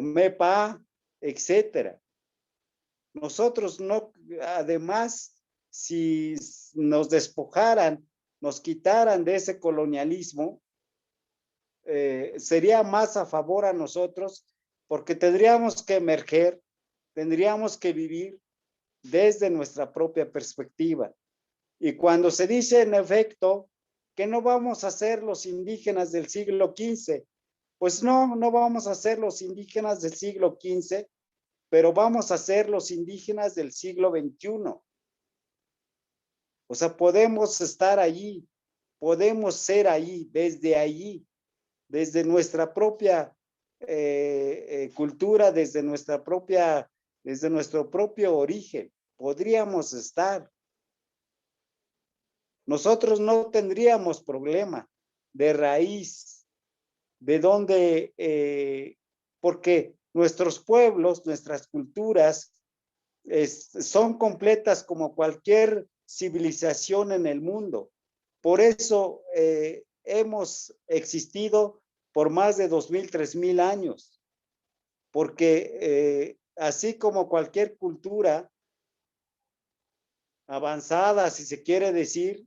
mepa, etcétera. Nosotros no, además, si nos despojaran, nos quitaran de ese colonialismo, sería más a favor a nosotros, porque tendríamos que emerger, tendríamos que vivir desde nuestra propia perspectiva. Y cuando se dice, en efecto, que no vamos a ser los indígenas del siglo XV. Pues no, no vamos a ser los indígenas del siglo XV, pero vamos a ser los indígenas del siglo XXI. O sea, podemos estar allí, podemos ser allí, desde nuestra propia cultura, desde nuestro propio origen, podríamos estar. Nosotros no tendríamos problema de raíz, de dónde, porque nuestros pueblos, nuestras culturas son completas como cualquier civilización en el mundo. Por eso hemos existido por más de 2000, 3000 años, porque así como cualquier cultura avanzada, si se quiere decir,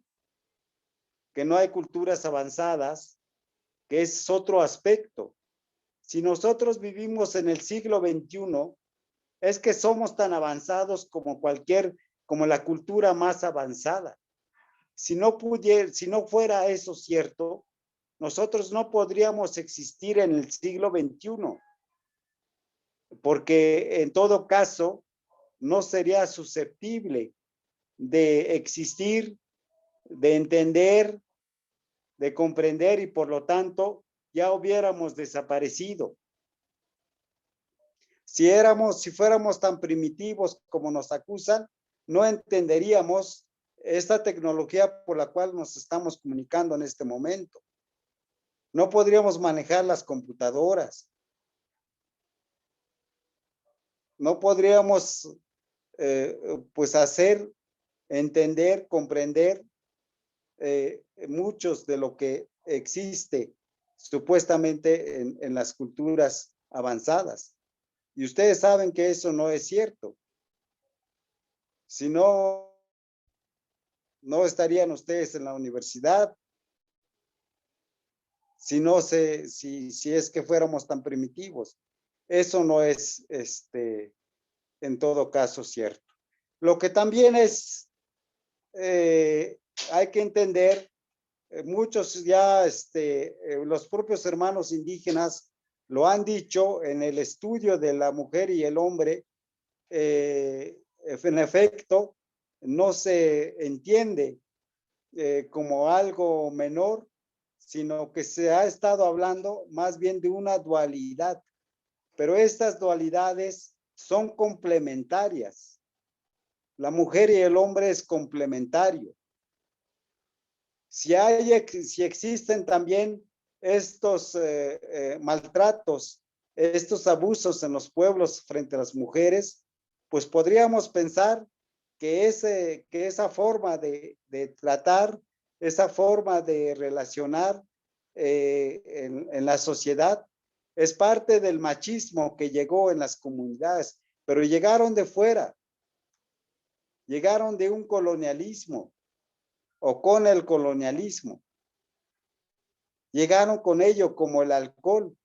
que no hay culturas avanzadas, que es otro aspecto. Si nosotros vivimos en el siglo XXI, es que somos tan avanzados como la cultura más avanzada. Si no fuera eso cierto, nosotros no podríamos existir en el siglo XXI, porque en todo caso no sería susceptible de existir, de entender, de comprender, y por lo tanto ya hubiéramos desaparecido. Si fuéramos tan primitivos como nos acusan, no entenderíamos esta tecnología por la cual nos estamos comunicando en este momento. No podríamos manejar las computadoras. No podríamos pues hacer, entender, comprender muchos de lo que existe supuestamente en las culturas avanzadas. Y ustedes saben que eso no es cierto. Si no, no estarían ustedes en la universidad. Si es que fuéramos tan primitivos. Eso no es, en todo caso, cierto. Lo que también es, hay que entender, muchos ya, los propios hermanos indígenas lo han dicho en el estudio de la mujer y el hombre, en efecto, no se entiende como algo menor, sino que se ha estado hablando más bien de una dualidad, pero estas dualidades son complementarias. La mujer y el hombre es complementario. Si existen también estos maltratos, estos abusos en los pueblos frente a las mujeres, pues podríamos pensar que esa forma de tratar, esa forma de relacionar en la sociedad es parte del machismo que llegó en las comunidades, pero llegaron de fuera, llegaron de un colonialismo o con el colonialismo. Llegaron con ello como el alcohol.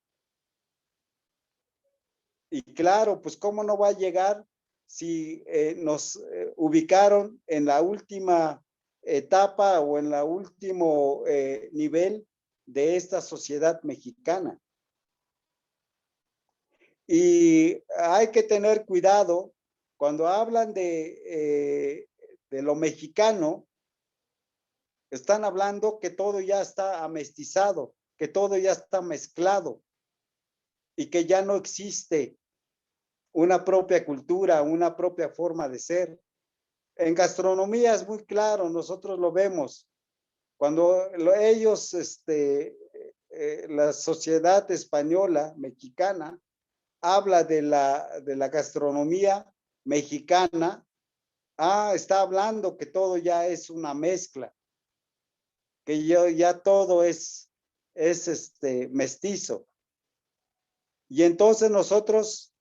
Y claro, pues cómo no va a llegar si nos ubicaron en la última etapa o en el último nivel de esta sociedad mexicana. Y hay que tener cuidado cuando hablan de lo mexicano. Están hablando que todo ya está amestizado, que todo ya está mezclado y que ya no existe una propia cultura, una propia forma de ser. En gastronomía es muy claro, nosotros lo vemos. Cuando ellos, la sociedad española, mexicana, habla de la gastronomía mexicana, está hablando que todo ya es una mezcla, que ya todo es mestizo. Y entonces nosotros,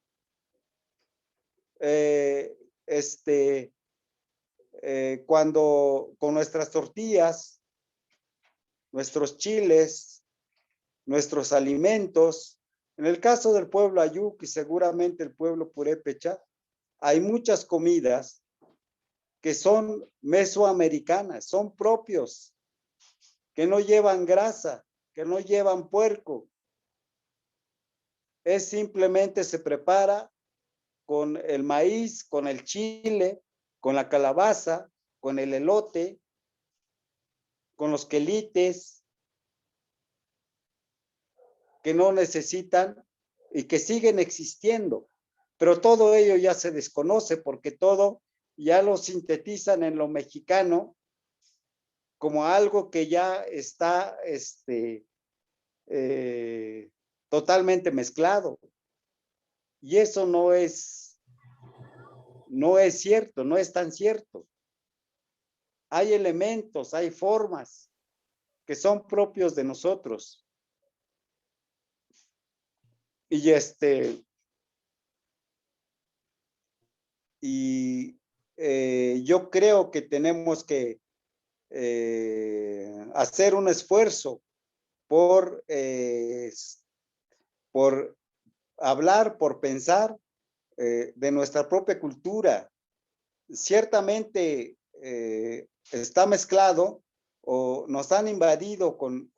cuando con nuestras tortillas, nuestros chiles, nuestros alimentos, en el caso del pueblo Ayuk y seguramente el pueblo Purépecha, hay muchas comidas que son mesoamericanas, son propios que no llevan grasa, que no llevan puerco. Es simplemente se prepara con el maíz, con el chile, con la calabaza, con el elote, con los quelites, que no necesitan y que siguen existiendo. Pero todo ello ya se desconoce porque todo ya lo sintetizan en lo mexicano como algo que ya está totalmente mezclado. Y eso no es cierto, no es tan cierto. Hay elementos, hay formas que son propios de nosotros. Y yo creo que tenemos que hacer un esfuerzo por hablar, por pensar de nuestra propia cultura. Ciertamente está mezclado o nos han invadido con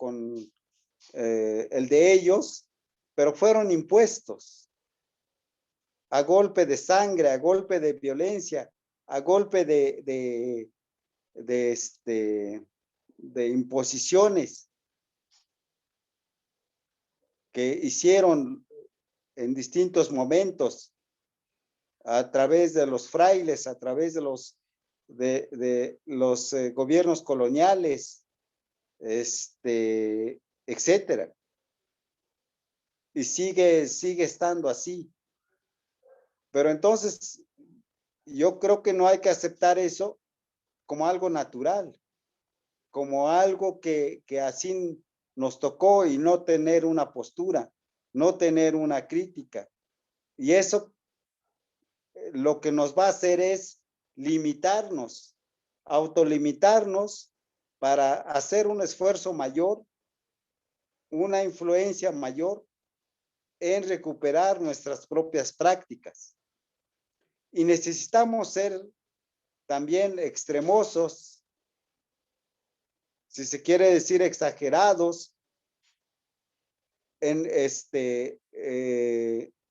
el de ellos, pero fueron impuestos a golpe de sangre, a golpe de violencia, a golpe de imposiciones que hicieron en distintos momentos a través de los frailes, a través de los gobiernos coloniales, etcétera. Y sigue estando así. Pero entonces, yo creo que no hay que aceptar eso como algo natural, como algo que así nos tocó y no tener una postura, no tener una crítica. Y eso lo que nos va a hacer es limitarnos, autolimitarnos para hacer un esfuerzo mayor, una influencia mayor en recuperar nuestras propias prácticas. Y necesitamos ser también extremosos, si se quiere decir exagerados, en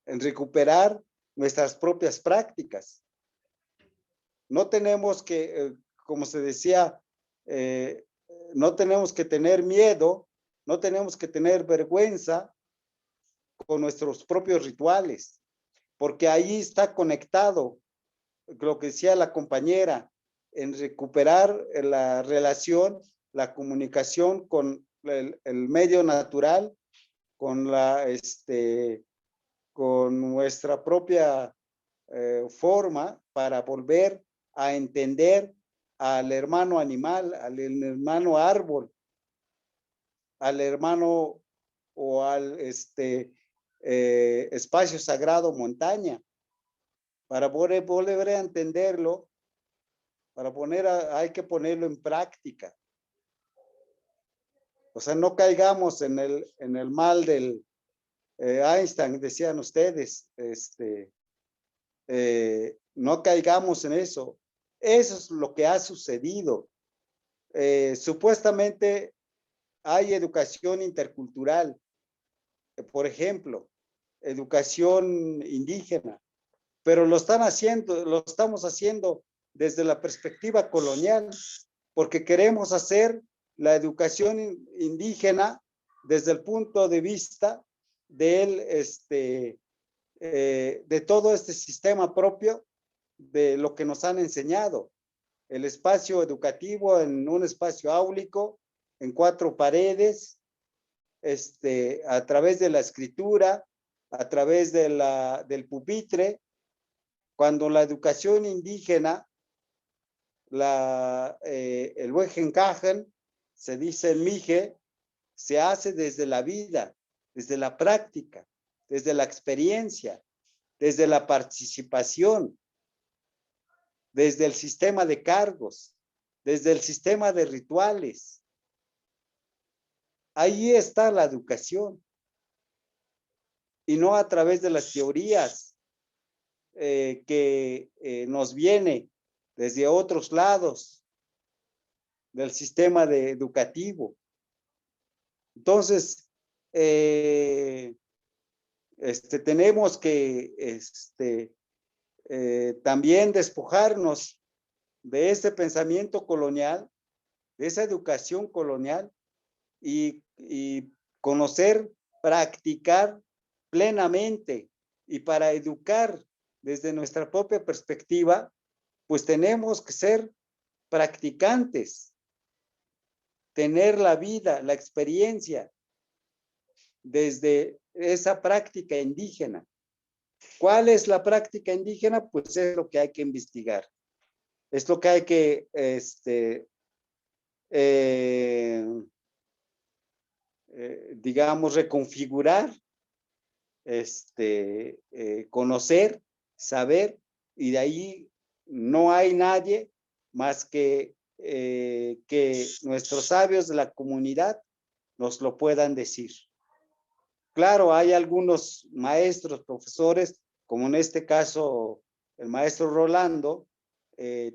recuperar nuestras propias prácticas. No tenemos que, como se decía, no tenemos que tener miedo, no tenemos que tener vergüenza con nuestros propios rituales, porque ahí está conectado lo que decía la compañera, en recuperar la relación, la comunicación con el medio natural, con nuestra propia forma para volver a entender al hermano animal, al hermano árbol, al hermano o al espacio sagrado montaña, para volver a entenderlo, hay que ponerlo en práctica. O sea, no caigamos en el mal del Einstein, decían ustedes, no caigamos en eso. Eso es lo que ha sucedido. Supuestamente hay educación intercultural, por ejemplo, educación indígena, pero lo estamos haciendo desde la perspectiva colonial, porque queremos hacer la educación indígena desde el punto de vista de todo este sistema propio de lo que nos han enseñado. El espacio educativo en un espacio áulico, en 4 paredes, a través de la escritura, a través del pupitre, cuando la educación indígena, el Wejencajen, se dice en Mije, se hace desde la vida, desde la práctica, desde la experiencia, desde la participación, desde el sistema de cargos, desde el sistema de rituales. Ahí está la educación. Y no a través de las teorías que nos viene desde otros lados del sistema educativo. Entonces, tenemos que también despojarnos de ese pensamiento colonial, de esa educación colonial y conocer, practicar plenamente. Y para educar desde nuestra propia perspectiva, pues tenemos que ser practicantes, tener la vida, la experiencia desde esa práctica indígena. ¿Cuál es la práctica indígena? Pues es lo que hay que investigar. Es lo que hay que digamos, reconfigurar, conocer, saber, y de ahí no hay nadie más que nuestros sabios de la comunidad nos lo puedan decir. Claro, hay algunos maestros, profesores, como en este caso el maestro Rolando,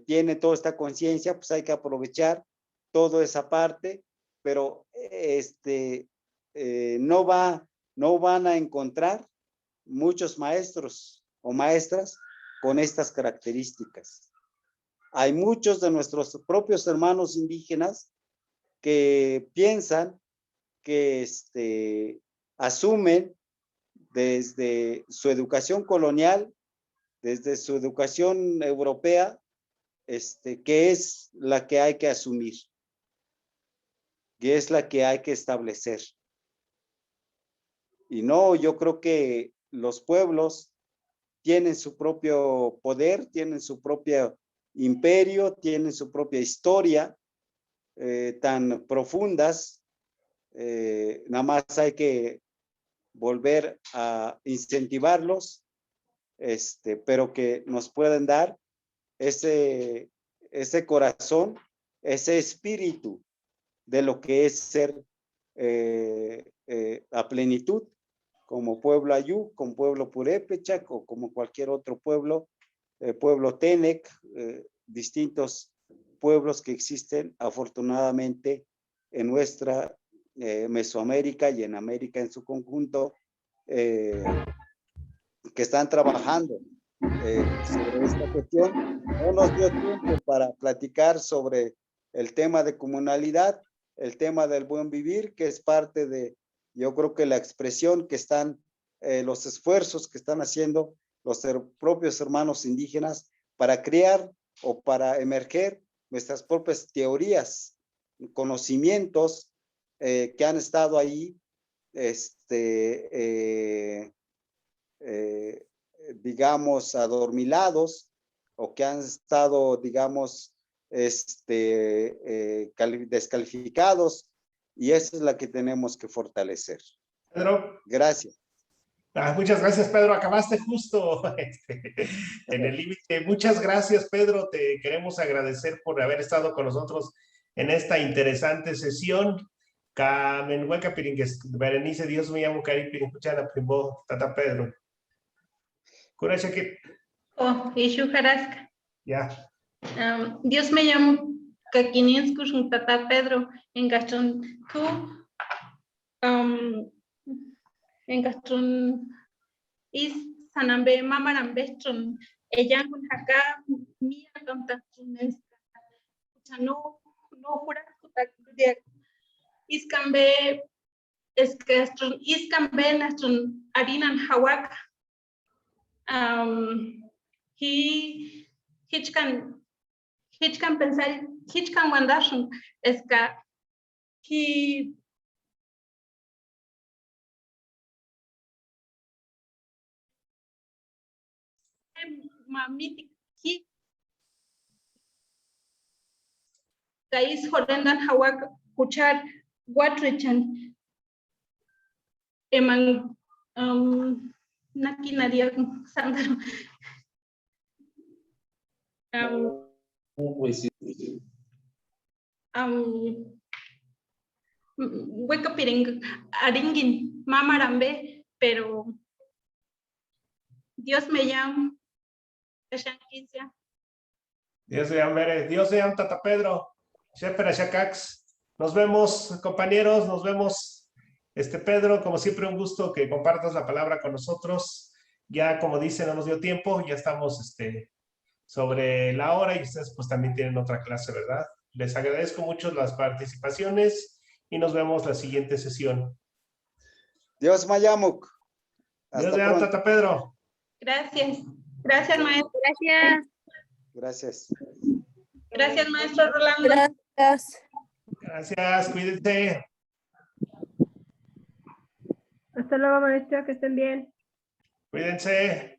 tiene toda esta conciencia, pues hay que aprovechar toda esa parte, pero no van a encontrar muchos maestros o maestras con estas características. Hay muchos de nuestros propios hermanos indígenas que piensan que asumen desde su educación colonial, desde su educación europea, que es la que hay que asumir, que es la que hay que establecer. Y no, yo creo que los pueblos tienen su propio poder, tienen su propio imperio, tienen su propia historia, tan profundas. Nada más hay que volver a incentivarlos, pero que nos puedan dar ese corazón, ese espíritu de lo que es ser a plenitud, como pueblo Ayú, como pueblo Purépecha, o como cualquier otro pueblo, pueblo Tenec, distintos pueblos que existen afortunadamente en nuestra Mesoamérica y en América en su conjunto, que están trabajando sobre esta cuestión. No nos dio tiempo para platicar sobre el tema de comunalidad, el tema del buen vivir, que es parte de, yo creo que la expresión que están, los esfuerzos que están haciendo los propios hermanos indígenas para crear o para emerger nuestras propias teorías, conocimientos que han estado ahí, digamos, adormilados, o que han estado, digamos, descalificados, y esa es la que tenemos que fortalecer. Pedro. Gracias. Muchas gracias, Pedro. Acabaste justo en el límite. Muchas gracias, Pedro. Te queremos agradecer por haber estado con nosotros en esta interesante sesión. Kamenhueca Piringues, Berenice, Dios me llamo Cari Piringuchana, Primbo, Tata Pedro. Curachakit. Oh, Ishu Jaraska. Ya. Dios me llamo Kakininskus, Tata Pedro, en Gastón, tú, en Gastón, is Sanambe, Mamarambestron, ella con acá, mía, contactunes, no, jura, Iscambe, Escastron, Iscambe, Nastron, Arinan Hawak, Hitchcan pensar, Hitchcan Wandashun, Esca, he Mamiti, he Kais Horendan Hawak, Kuchar, Watrichan, Eman, Naki Nadia Sandro. Huecapiring, Aringin, Mamarambe, pero Dios me llama. Dios se llama, Dios se llama Tata Pedro. Shepera Shakax. Nos vemos, compañeros, nos vemos Pedro, como siempre, un gusto que compartas la palabra con nosotros. Ya, como dicen, no nos dio tiempo, ya estamos sobre la hora y ustedes pues también tienen otra clase, ¿verdad? Les agradezco mucho las participaciones y nos vemos la siguiente sesión. Dios Mayamuk. Dios Hasta de pronto. Tata Pedro. Gracias. Gracias, maestro. Gracias. Gracias. Gracias, maestro Rolando. Gracias. Gracias, cuídense. Hasta luego, maestro, que estén bien. Cuídense.